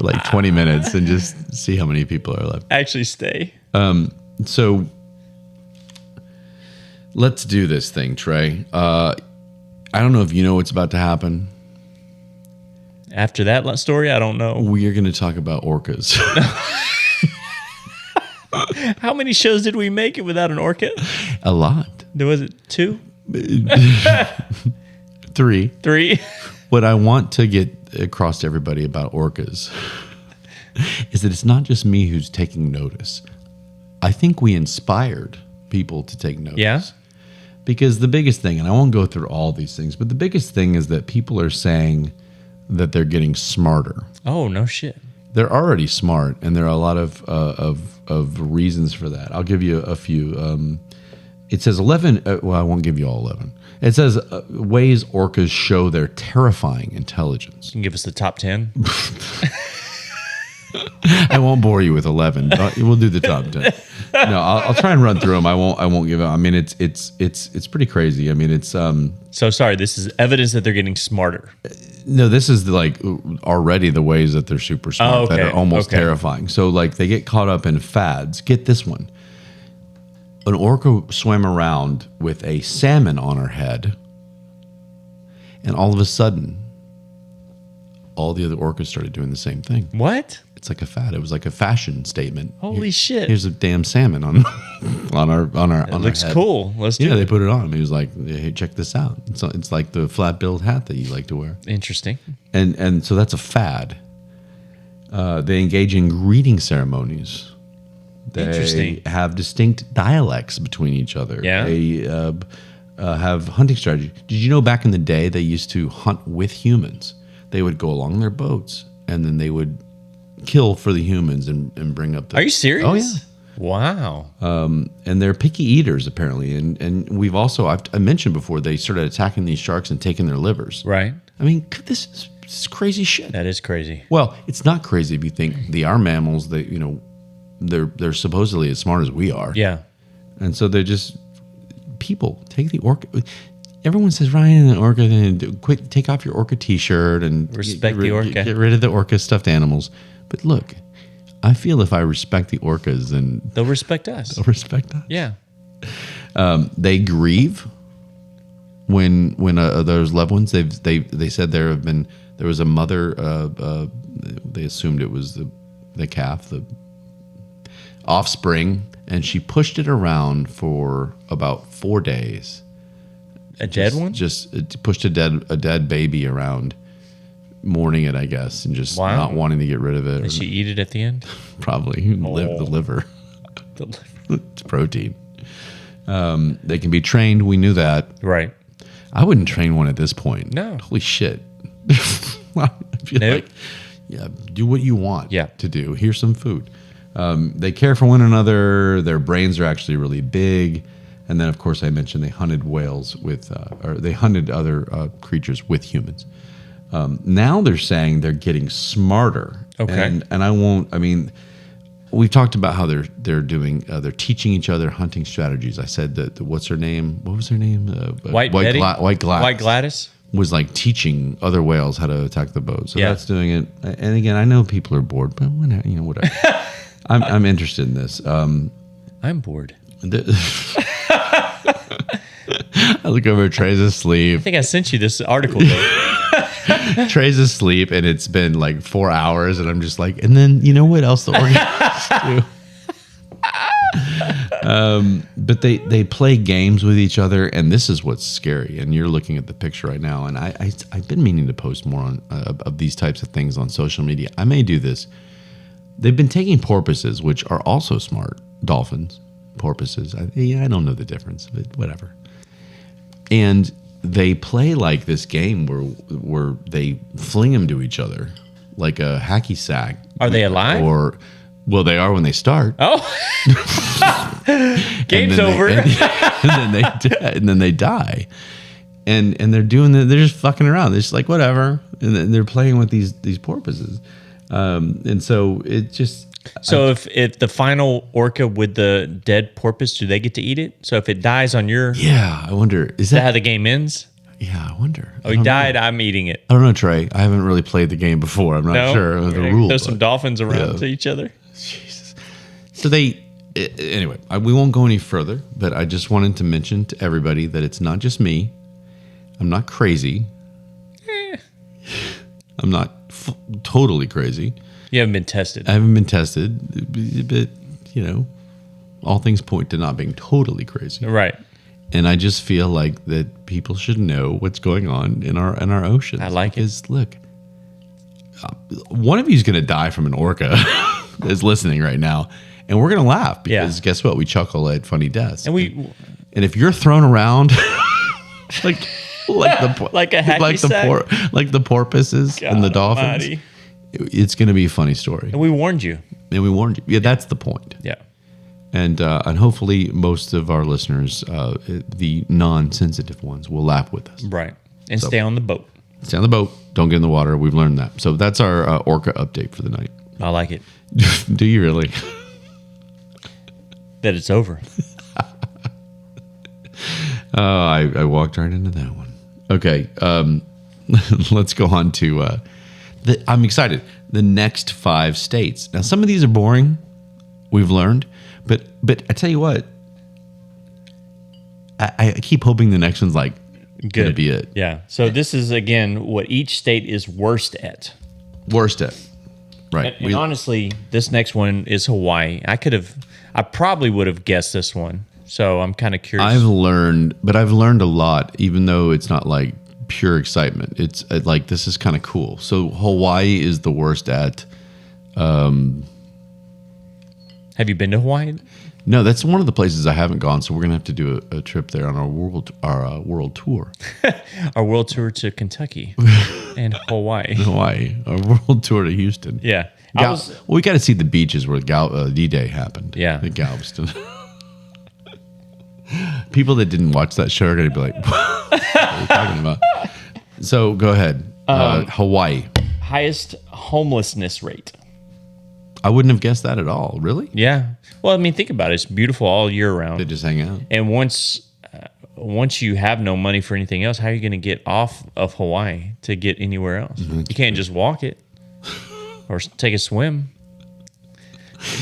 like 20 minutes and just see how many people are left. Actually stay. So let's do this thing, Trey. I don't know if you know what's about to happen. After that story, I don't know. We are going to talk about orcas. How many shows did we make it without an orca? A lot. Was it 2? 3. 3? What I want to get across to everybody about orcas is that it's not just me who's taking notice. I think we inspired people to take notice. Yeah. Because the biggest thing, and I won't go through all these things, but the biggest thing is that people are saying that they're getting smarter. Oh, no shit. They're already smart, and there are a lot of reasons for that. I'll give you a few. It says 11. Well, I won't give you all 11. It says ways orcas show their terrifying intelligence. You can give us the top 10. I won't bore you with 11. We'll do the top 10. No, I'll try and run through them. I won't give up. I mean, it's pretty crazy. I mean, it's So sorry, this is evidence that they're getting smarter. No, this is like already the ways that they're super smart that are almost terrifying. So like they get caught up in fads. Get this one. An orca swam around with a salmon on her head, and all of a sudden, all the other orcas started doing the same thing. What? It's like a fad. It was like a fashion statement. Holy shit! Here's a damn salmon on our It looks head. cool. Let's do it. Yeah, they put it on. He was like, "Hey, check this out." It's like the flat-billed hat that you like to wear. Interesting. And so that's a fad. They engage in greeting ceremonies. They have distinct dialects between each other. Yeah. They have hunting strategy. Did you know back in the day they used to hunt with humans? They would go along their boats and then they would kill for the humans and bring up the... Are you serious? Oh, yeah. Wow. And they're picky eaters, apparently. And we've also... I mentioned before, they started attacking these sharks and taking their livers. Right. I mean, this is crazy shit. That is crazy. Well, it's not crazy if you think they are mammals. They, they're supposedly as smart as we are. Yeah. And so they're just people. Take the orca. Everyone says Ryan and the orca, and quit. Take off your orca T-shirt and respect the orca. Get rid of the orca stuffed animals. But look, I feel if I respect the orcas, then they'll respect us. They'll respect us. Yeah. They grieve when those loved ones. They said there was a mother. They assumed it was the calf, the offspring, and she pushed it around for about 4 days. Dead one? Just pushed a dead baby around, mourning it, I guess, and just not wanting to get rid of it. Did she eat it at the end? Probably. The liver. The liver. It's protein. They can be trained. We knew that. Right. I wouldn't train one at this point. No. Holy shit. I'd be like, yeah, do what you want to do. Here's some food. They care for one another. Their brains are actually really big. And then, of course, I mentioned they hunted whales or they hunted other creatures with humans. Now they're saying they're getting smarter. Okay. And we've talked about how they're doing, they're teaching each other hunting strategies. I said that, what's her name? What was her name? White Gladys. White Gladys was like teaching other whales how to attack the boat. So that's doing it. And again, I know people are bored, but whatever. I'm interested in this. I'm bored. I look over, Trey's asleep. I think I sent you this article though. Trey's asleep, and it's been like 4 hours, and I'm just like, and then you know what else the Orcas do? But they play games with each other, and this is what's scary. And you're looking at the picture right now, and I've been meaning to post more on of these types of things on social media. I may do this. They've been taking porpoises, which are also smart, dolphins, porpoises. I don't know the difference, but whatever. And they play like this game where they fling them to each other like a hacky sack. Are they alive? Well, they are when they start. Oh, game's over. And then they die. And they're they're just fucking around. They're just like whatever, and then they're playing with these porpoises. And so it just. So if the final orca with the dead porpoise, do they get to eat it? So if it dies on your... Yeah, I wonder. Is that how the game ends? Yeah, I wonder. Oh, he died, I'm eating it. I don't know, Trey. I haven't really played the game before. I'm not sure of the rules. Throw some dolphins around to each other. Jesus. So anyway, we won't go any further, but I just wanted to mention to everybody that it's not just me. I'm not crazy. I'm not totally crazy. You haven't been tested. I haven't been tested, but all things point to not being totally crazy. Right. And I just feel like that people should know what's going on in our oceans. I like it. Look, one of you is going to die from an orca is listening right now, and we're going to laugh because guess what? We chuckle at funny deaths. And if you're thrown around like a hacky sack, like the porpoises and the dolphins. Almighty. It's going to be a funny story. And we warned you. Yeah, that's the point. Yeah. And hopefully most of our listeners, the non-sensitive ones, will laugh with us. Right. And stay on the boat. Stay on the boat. Don't get in the water. We've learned that. So that's our orca update for the night. I like it. Do you really? That it's over. I walked right into that one. Okay. Let's go on to... I'm excited. The next 5 states. Now, some of these are boring. We've learned, but I tell you what, I keep hoping the next one's like going to be it. Yeah. So this is again what each state is worst at. Worst at, right? And honestly, this next one is Hawaii. I probably would have guessed this one. So I'm kind of curious. I've learned a lot, even though it's not like pure excitement. It's like this is kind of cool. So Hawaii is the worst at. Have you been to Hawaii? No, that's one of the places I haven't gone. So we're gonna have to do a trip there on our world tour. Our world tour to Kentucky and Hawaii. Our world tour to Houston. Yeah, we got to see the beaches where D-Day happened. Yeah, in Galveston. People that didn't watch that show are gonna be like, "What are you talking about?" So go ahead. Hawaii. Highest homelessness rate. I wouldn't have guessed that at all. Really? Yeah. Well, I mean, think about it. It's beautiful all year round. They just hang out. And once you have no money for anything else, how are you going to get off of Hawaii to get anywhere else? Mm-hmm. You can't just walk it or take a swim.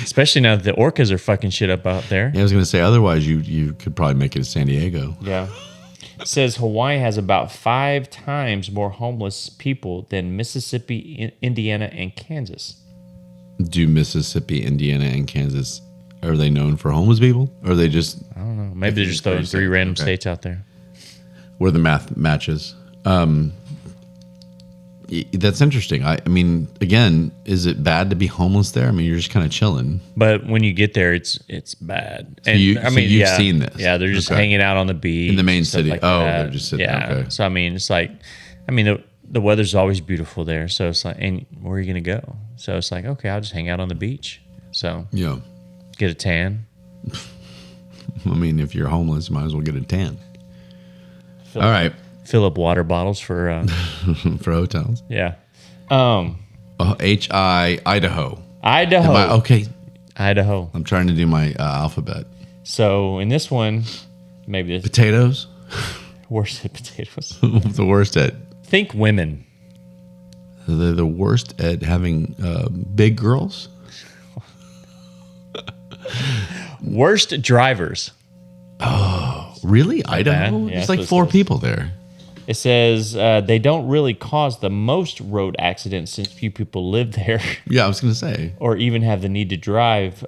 Especially now that the orcas are fucking shit up out there. Yeah, I was going to say, otherwise you could probably make it to San Diego. Yeah. It says Hawaii has about 5 times more homeless people than Mississippi, Indiana, and Kansas. Do Mississippi, Indiana, and Kansas, are they known for homeless people? Or are they just... I don't know. Maybe they're just throwing 3 random states out there. Where the math matches. That's interesting. I mean, again, is it bad to be homeless there? I mean, you're just kind of chilling. But when you get there, it's bad. And you've seen this. Yeah, they're just hanging out on the beach. In the main city. Like they're just sitting there. Yeah. Okay. So, I mean, it's like, the weather's always beautiful there. So it's like, and where are you going to go? So it's like, okay, I'll just hang out on the beach. So Yeah. get a tan. I mean, if you're homeless, you might as well get a tan. All right. Fill up water bottles for For hotels. yeah. Idaho. Idaho. Okay. Idaho. I'm trying to do my alphabet. So in this one, maybe this Potatoes. worst at potatoes. The worst at. Think women. They're the worst at having big girls. Worst drivers. Really? Idaho? bad. Yeah, There's that's like what it 4 says. people there. It says they don't really cause the most road accidents since few people live there Yeah, I was going to say. or even have the need to drive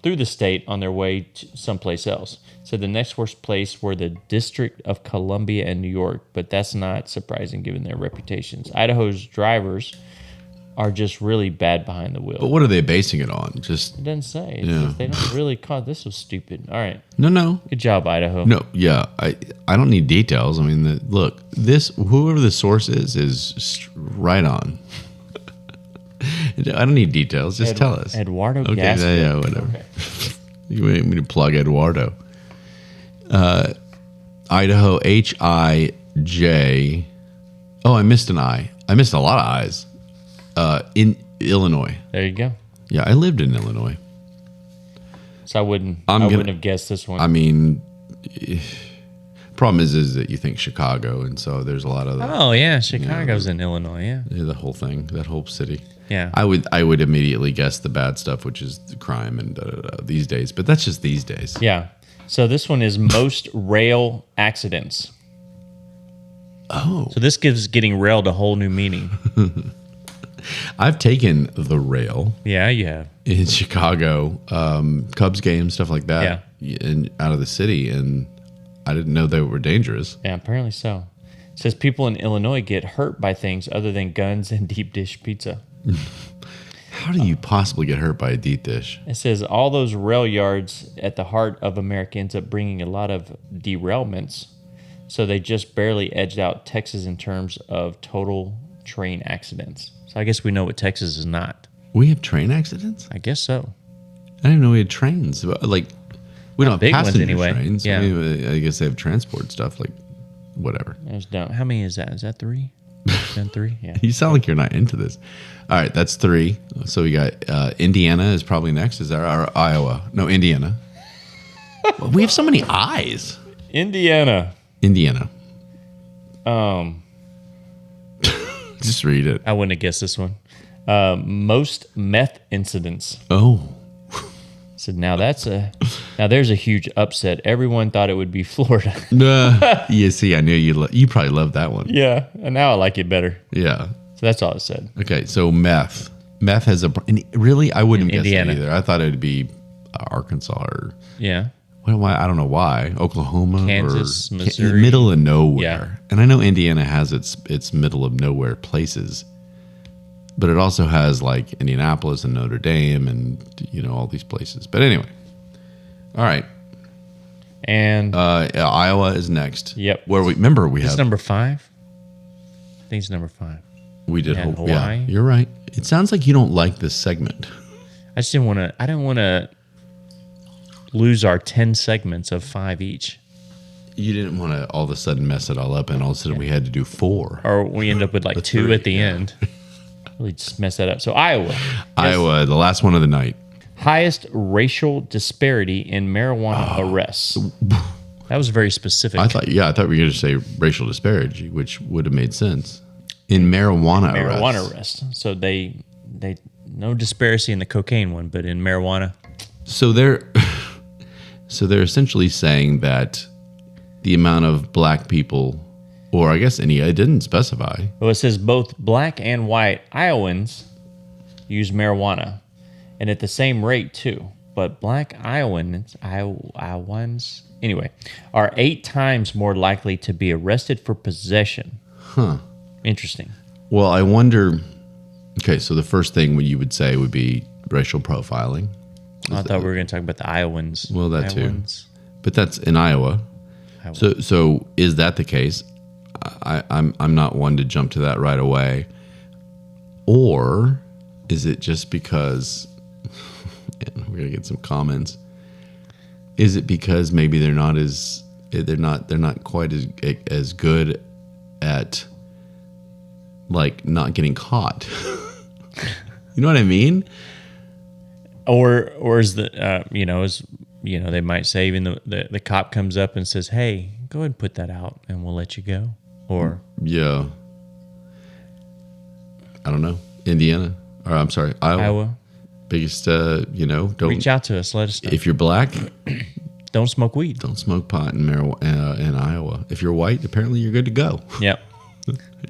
through the state on their way to someplace else. So the next worst place were the District of Columbia and New York, but that's not surprising given their reputations. Idaho's drivers are just really bad behind the wheel. But what are they basing it on? Just It doesn't say. It Yeah. says they don't really cause. This was stupid. All right. no. Good job, Idaho. No, yeah, I don't need details. I mean, look, whoever the source is right on. I don't need details. Just tell us. Eduardo Okay, Gaskin. yeah, whatever. Okay. You want me to plug Eduardo? Idaho, Hij. Oh, I missed an I. I missed a lot of I's. In Illinois. There you go. Yeah, I lived in Illinois. So I wouldn't have guessed this one. I mean, problem is that you think Chicago, and so there's a lot of Oh yeah, Chicago's in Illinois. Yeah, the whole thing, that whole city. yeah. I would immediately guess the bad stuff, which is the crime and these days, but that's just these days. Yeah. So this one is most rail accidents. Oh, So this gives getting railed a whole new meaning. I've taken the rail Yeah, you have. in Chicago, Cubs games, stuff like that, and out of the city, and I didn't know they were dangerous. Yeah, apparently so. It says people in Illinois get hurt by things other than guns and deep dish pizza. How do you possibly get hurt by a deep dish? It says all those rail yards at the heart of America ends up bringing a lot of derailments. So they just barely edged out Texas in terms of total train accidents. So I guess we know what Texas is not. We have train accidents? I guess so. I didn't even know we had trains. Like, we don't have big ones passenger anyway. trains. Yeah. I mean, I guess they have transport stuff, like, whatever. There's down. How many is that? Is that 3? Done 3? Yeah. You sound like you're not into this. All right, that's 3. So we got Indiana is probably next. Is that or Iowa? No, Indiana. We have so many I's. Indiana. Indiana. Just read it. I wouldn't have guessed this one. Most meth incidents. Oh. So now there's a huge upset. Everyone thought it would be Florida. Yeah, see, I knew you probably love that one. Yeah, and now I like it better. Yeah. So that's all it said. Okay, so meth. Meth has and really, I wouldn't have guessed Indiana. that either. I thought it would be Arkansas or Yeah. well, why I don't know why Oklahoma Kansas, or Missouri. middle of nowhere. Yeah. And I know Indiana has its middle of nowhere places, but it also has like Indianapolis and Notre Dame and all these places. But anyway, all right. And Iowa is next. Yep. Where we it's have number 5. I think it's number 5. we did had hope. Yeah, Hawaii. you're right. It sounds like you don't like this segment. I didn't want to lose our 10 segments of 5 each. You didn't want to all of a sudden mess it all up, and all of a sudden we had to do 4. Or we end up with like 2 3, at the yeah. end. Really just mess that up. So Iowa. Iowa, the last one of the night. Highest racial disparity in marijuana arrests. That was very specific. I thought we were going to say racial disparity, which would have made sense. In marijuana arrests. So they no disparity in the cocaine one, but in marijuana. So they're essentially saying that the amount of black people, or I guess it didn't specify. Well, it says both black and white Iowans use marijuana, and at the same rate too. But black Iowans, anyway, are 8 times more likely to be arrested for possession. Huh. Interesting. Well, I wonder. Okay, so the first thing you would say would be racial profiling. I thought we were going to talk about the Iowans. Well, that too. Iowans. But that's in Iowa. So is that the case? I'm not one to jump to that right away. Or is it just because We're gonna get some comments. Is it because maybe they're not quite as good at like not getting caught? You know what I mean? Or is the they might say even the cop comes up and says, "Hey, go ahead and put that out, and we'll let you go." Or yeah, I don't know. Indiana, or I'm sorry, Iowa. Biggest, don't reach out to us. Let us know. If you're black, don't smoke weed. Don't smoke pot in Iowa. If you're white, apparently you're good to go. Yep.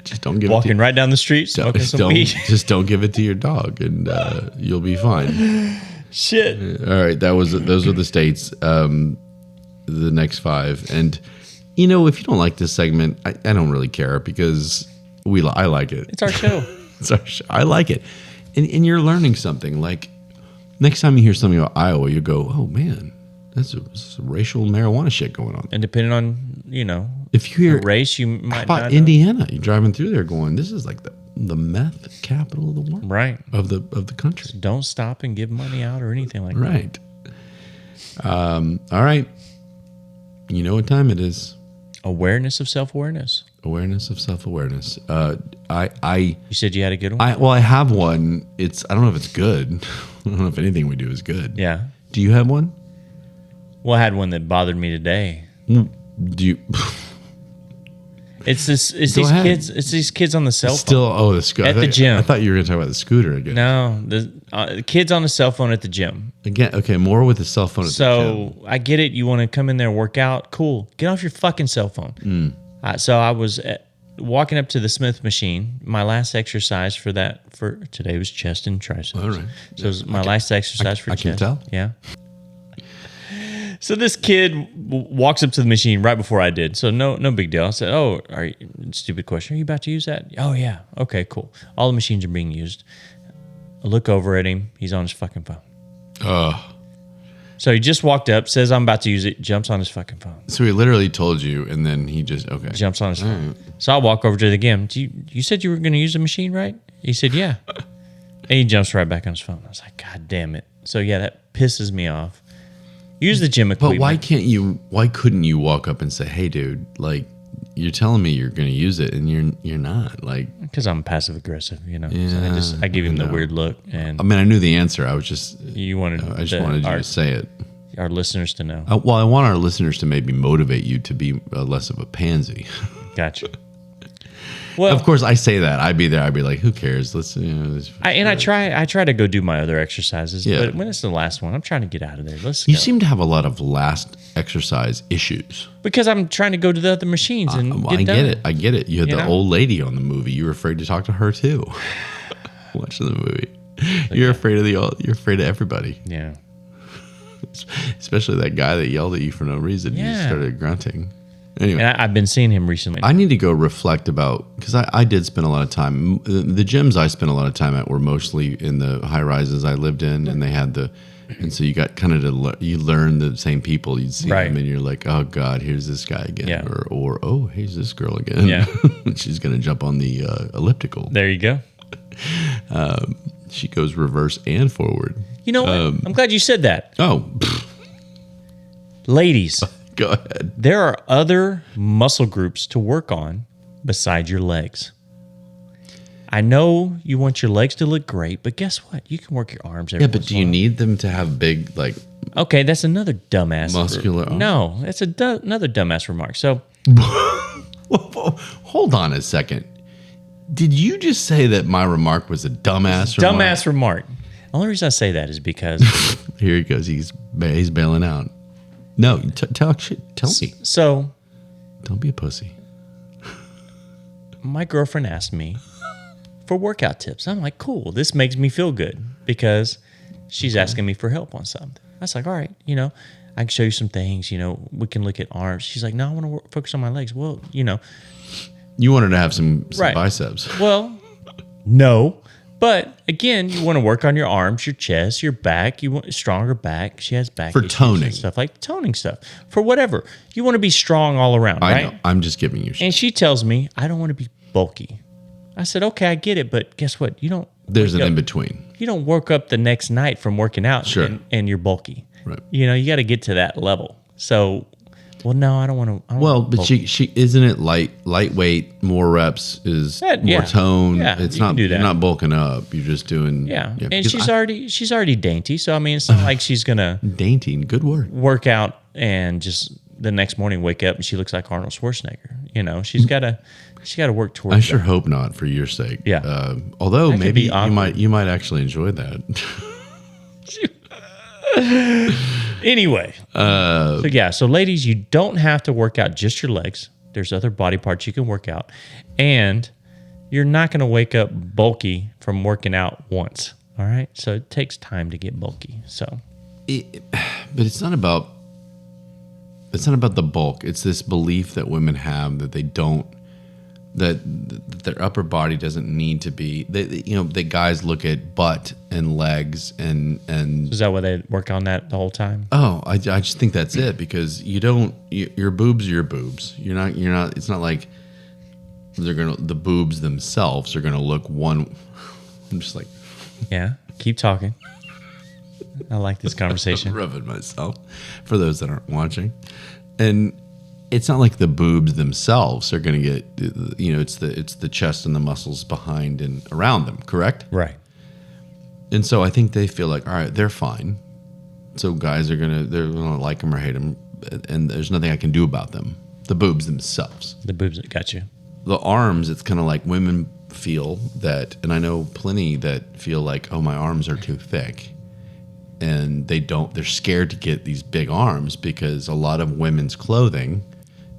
Just don't give walking right down the street, smoking some weed. Just don't give it to your dog, and you'll be fine. Shit. All right, those were the states. The next 5, and if you don't like this segment, I don't really care because I like it. It's our show. It's our show. I like it, and you're learning something. Like next time you hear something about Iowa, you go, "Oh man, that's a racial marijuana shit going on." And depending on if you hear race, you might about not Indiana. You're driving through there, going, "This is like the meth capital of the world, right? Of the country." So don't stop and give money out or anything like that. Right. All right. You know what time it is? Awareness of self-awareness. Awareness of self-awareness. You said you had a good one? I have one. I don't know if it's good. I don't know if anything we do is good. Yeah. Do you have one? Well, I had one that bothered me today. Do you? It's these kids on the cell phone. Still, the scooter at the gym. I thought you were going to talk about the scooter again. No, the kids on the cell phone at the gym. Again, okay, more with the cell phone at the gym. So I get it. You want to come in there and work out? Cool. Get off your fucking cell phone. So I was walking up to the Smith machine. My last exercise for today was chest and triceps. All right. So it was my last exercise for chest. I can tell. Yeah. So this kid walks up to the machine right before I did. So no big deal. I said, "Oh, stupid question. Are you about to use that?" "Oh yeah." "Okay, cool. All the machines are being used." I look over at him. He's on his fucking phone. So he just walked up, says I'm about to use it, jumps on his fucking phone. So he literally told you, and then he just jumps on his phone. Right. So I walk over to the gym. You said you were going to use the machine, right? He said, "Yeah." And he jumps right back on his phone. I was like, God damn it. So yeah, that pisses me off. Use the gym equipment. But why couldn't you walk up and say, "Hey, dude, like, you're telling me you're going to use it, and you're not." Like, because I'm passive aggressive, Yeah, so I give him the weird look. And I mean, I knew the answer. I was just I just wanted you to say it. Our listeners to know. I want our listeners to maybe motivate you to be less of a pansy. Gotcha. Well, of course, I say that. I'd be there. I'd be like, "Who cares? Let's." I try to go do my other exercises, but when it's the last one, I'm trying to get out of there. You seem to have a lot of last exercise issues because I'm trying to go to the other machines and I get it. You had the old lady on the movie. You were afraid to talk to her too. Watching the movie, you're afraid of You're afraid of everybody. Yeah. Especially that guy that yelled at you for no reason. Yeah. You just started grunting. Anyway, and I've been seeing him recently. I need to go reflect about, because I did spend a lot of time. The gyms I spent a lot of time at were mostly in the high rises I lived in, and they had and so you got kind of you learn the same people. You'd see them, and you're like, "Oh God, here's this guy again," or "Oh, here's this girl again." Yeah, she's gonna jump on the elliptical. There you go. She goes reverse and forward. You know what? I'm glad you said that. Oh, ladies. Go ahead. There are other muscle groups to work on besides your legs. I know you want your legs to look great, but guess what? You can work your arms every once in a while. Yeah, but do you need them to have big, like... Okay, that's another dumbass... muscular arms? No, that's another dumbass remark. So... Hold on a second. Did you just say that my remark was a dumbass remark? Dumbass remark. The only reason I say that is because... Here he goes. He's bailing out. No, tell me. So, don't be a pussy. My girlfriend asked me for workout tips. I'm like, cool. This makes me feel good because she's asking me for help on something. I was like, all right, I can show you some things. We can look at arms. She's like, no, I want to focus on my legs. Well, you wanted to have some biceps. Well, no. But again, you want to work on your arms, your chest, your back. You want a stronger back. She has back for toning stuff, like toning stuff for whatever. You want to be strong all around, right? I know. I'm just giving you shit. And she tells me I don't want to be bulky. I said, okay, I get it, but guess what? You don't. There's an in between. you don't work up the next night from working out Sure. and you're bulky. Right. You got to get to that level. So, well, no, I don't want to. Well, but she isn't it lightweight, more reps is more tone. Yeah, it's you not can do that. You're not bulking up. You're just doing Yeah, and because she's already dainty. So I mean, it's not like she's gonna dainty. Good word. work out and just the next morning wake up and she looks like Arnold Schwarzenegger. She's got to work towards. I sure hope not for your sake. Yeah. Although That could maybe be you might actually enjoy that. Anyway, so ladies, you don't have to work out just your legs. There's other body parts you can work out, and you're not going to wake up bulky from working out once. All right, so it takes time to get bulky. So, But it's not about the bulk. It's this belief that women have that they don't, that their upper body doesn't need to be. The guys look at butt and legs and. Is that why they work on that the whole time? Oh, I just think that's it because your boobs are your boobs. You're not. It's not like the boobs themselves are gonna look one. I'm just like. Yeah, keep talking. I like this conversation. Rubbing myself for those that aren't watching, and it's not like the boobs themselves are going to get. It's the chest and the muscles behind and around them. Correct. Right. And so I think they feel like, all right, they're fine. So guys they're gonna like them or hate them, and there's nothing I can do about them. The boobs themselves. The boobs that got you. The arms, it's kind of like women feel that, and I know plenty that feel like, oh, my arms are too thick. And they're scared to get these big arms because a lot of women's clothing,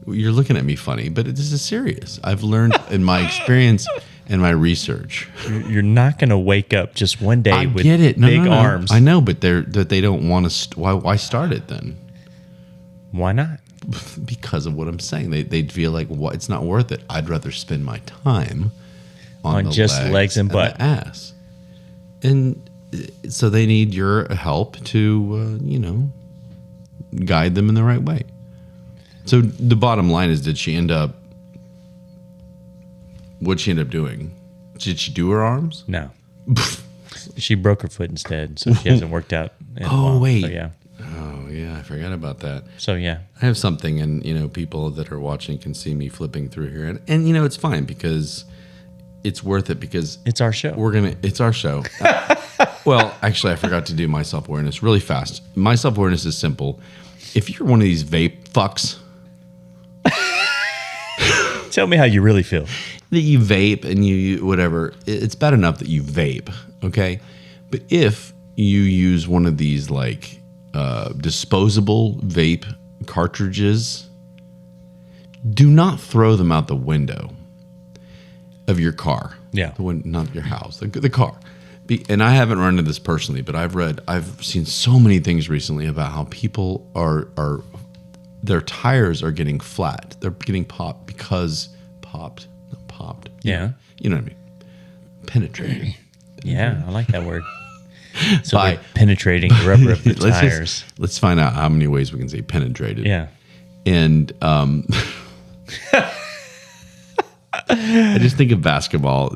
you're looking at me funny, but this is serious. I've learned in my experience and my research. You're not going to wake up just one day with big arms. I know, but they don't want to. Why start it then? Why not? Because of what I'm saying. They'd feel like it's not worth it. I'd rather spend my time on just legs and butt, the ass, and so they need your help to guide them in the right way. So the bottom line is, what'd she end up doing? Did she do her arms? No. She broke her foot instead, so she hasn't worked out in a while. Wait. So, yeah. Oh, yeah, I forgot about that. So, yeah. I have something, and, people that are watching can see me flipping through here. And it's fine because it's worth it because... It's our show. It's our show. Well, actually, I forgot to do my self-awareness really fast. My self-awareness is simple. If you're one of these vape fucks... Tell me how you really feel. That you vape and you whatever, it's bad enough that you vape, okay? But if you use one of these like disposable vape cartridges, do not throw them out the window of your car. Yeah. Not your house, the car. And I haven't run into this personally, but I've seen so many things recently about how people are their tires are getting flat. They're getting popped because popped. Yeah. You know what I mean? Penetrating. Yeah, I like that word. So by penetrating the rubber of the tires. Let's find out how many ways we can say penetrated. Yeah. And I just think of basketball.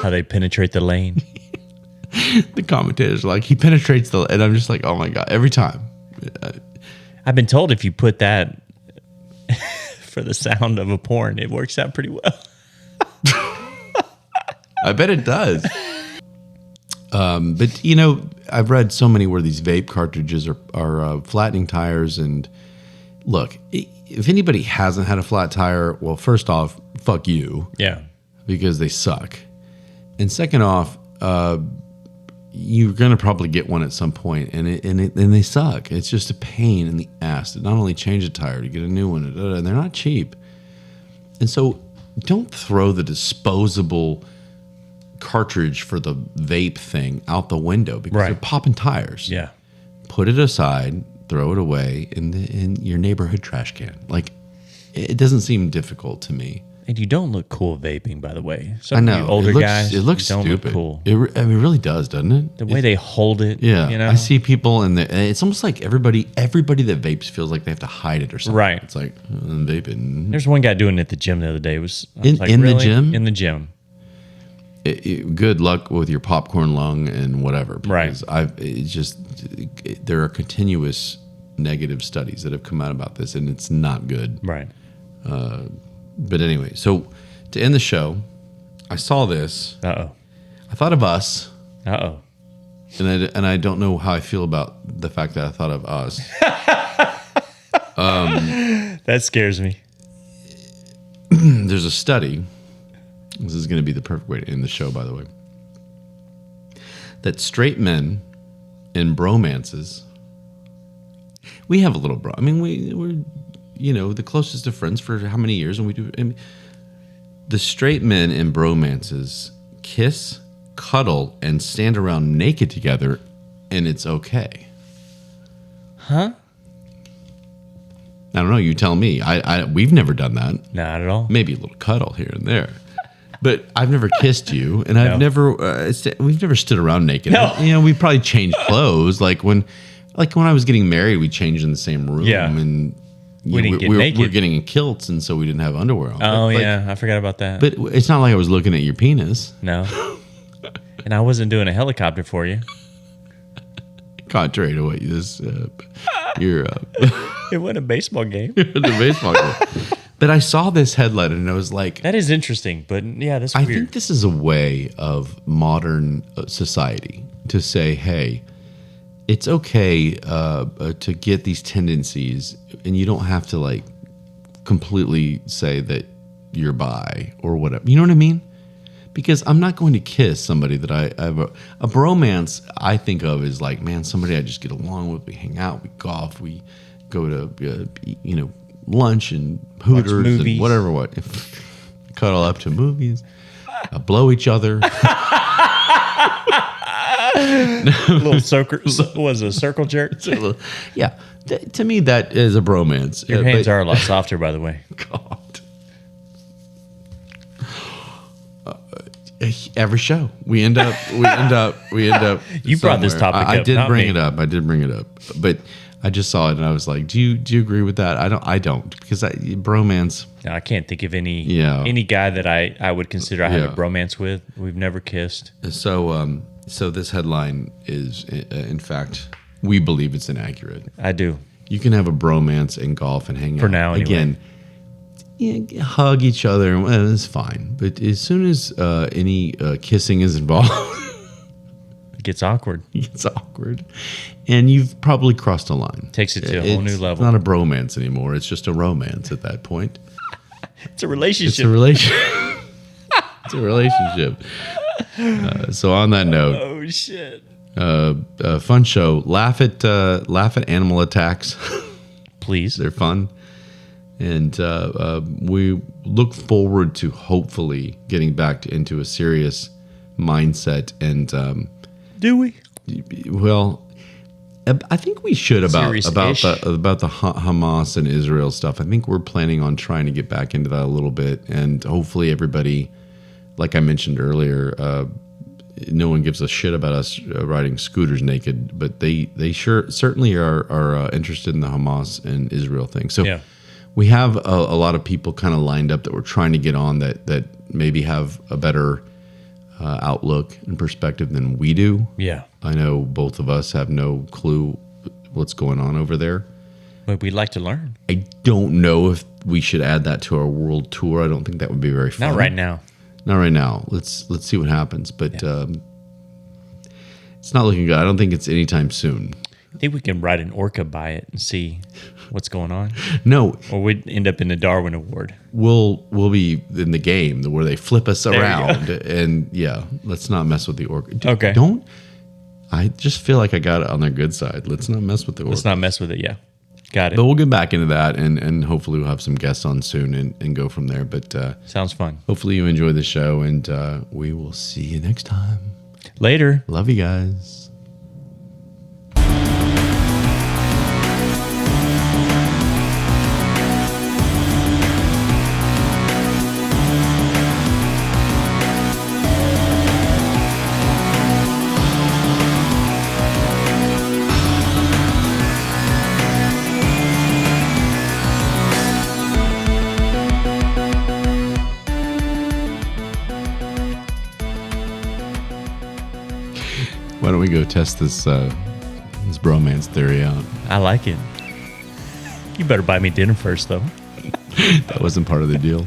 How they penetrate the lane. The commentators are like, he penetrates and I'm just like, oh my God, every time. I've been told if you put that for the sound of a porn, it works out pretty well. I bet it does. But I've read so many where these vape cartridges are flattening tires. And look, if anybody hasn't had a flat tire, well, first off, fuck you. Yeah. Because they suck. And second off, you're going to probably get one at some point, and they suck. It's just a pain in the ass to not only change a tire, to get a new one, and they're not cheap. And so don't throw the disposable cartridge for the vape thing out the window because they're popping tires. Yeah. Put it aside, throw it away in your neighborhood trash can. Like, it doesn't seem difficult to me. And you don't look cool vaping, by the way. I know. Of you older guys, it looks don't stupid. Look cool. It really does, doesn't it? The way they hold it. Yeah. I see people, and it's almost like everybody that vapes feels like they have to hide it or something. Right. It's like, I'm vaping. There's one guy doing it at the gym the other day. In the gym? In the gym. good luck with your popcorn lung and whatever. Right. There are continuous negative studies that have come out about this, and it's not good. Right. But anyway, so to end the show, I saw this. Uh-oh. I thought of us. Uh-oh. And I don't know how I feel about the fact that I thought of us. That scares me. There's a study. This is going to be the perfect way to end the show, by the way. That straight men in bromances, we have a little bro. I mean, we're the closest of friends for how many years, and we do. I mean, the straight men in bromances kiss, cuddle, and stand around naked together, and it's okay. Huh? I don't know. You tell me. We've never done that. Not at all. Maybe a little cuddle here and there, but I've never kissed you, and I've never. We've never stood around naked. No. We probably changed clothes. Like when I was getting married, we changed in the same room. Yeah. And we didn't get naked. We're getting in kilts, and so we didn't have underwear on. Oh, yeah. I forgot about that. But it's not like I was looking at your penis. No. And I wasn't doing a helicopter for you. Contrary to what you just, you're It wasn't a baseball game. the baseball game. But I saw this headline and I was like, that is interesting. But yeah, that's I weird. think this is a way of modern society to say, hey, it's okay to get these tendencies, and you don't have to like completely say that you're bi or whatever. You know what I mean? Because I'm not going to kiss somebody that I have a bromance. I think of as like, man, somebody I just get along with. We hang out, we golf, we go to lunch and Hooters and whatever. Cuddle up to movies, blow each other. Little circle was a circle jerk. Yeah, to me that is a bromance. Your hands are a lot softer, by the way. God. Every show we end up. You brought this topic up. I did bring it up, but I just saw it and I was like, do you agree with that? I don't because bromance. No, I can't think of any guy that I would consider I have a bromance with. We've never kissed. So this headline is, in fact, we believe it's inaccurate. I do. You can have a bromance in golf and hang out. For now, anyway. Again, hug each other, and it's fine. But as soon as any kissing is involved, it gets awkward. It's awkward. And you've probably crossed a line. Takes it to a whole new level. It's not a bromance anymore. It's just a romance at that point. It's a relationship. It's a relationship. So on that note, oh shit! Fun show. Laugh at animal attacks. Please, they're fun, and we look forward to hopefully getting back into a serious mindset. And do we? Well, I think we should about the Hamas and Israel stuff. I think we're planning on trying to get back into that a little bit, and hopefully everybody. Like I mentioned earlier, no one gives a shit about us riding scooters naked, but they certainly are interested in the Hamas and Israel thing. So we have a lot of people kind of lined up that we're trying to get on that maybe have a better outlook and perspective than we do. Yeah, I know both of us have no clue what's going on over there. But we'd like to learn. I don't know if we should add that to our world tour. I don't think that would be very fun. Not right now. Not right now. Let's see what happens. But it's not looking good. I don't think it's anytime soon. I think we can ride an orca by it and see what's going on. No. Or we'd end up in the Darwin Award. We'll be in the game where they flip us around. And let's not mess with the orca. Dude, okay. I just feel like I got it on their good side. Let's not mess with the orca. Let's not mess with it, Got it. But we'll get back into that, and hopefully we'll have some guests on soon and go from there. But sounds fun. Hopefully you enjoy the show, and we will see you next time. Later. Love you guys. Why don't we go test this bromance theory out? I like it. You better buy me dinner first, though. That wasn't part of the deal.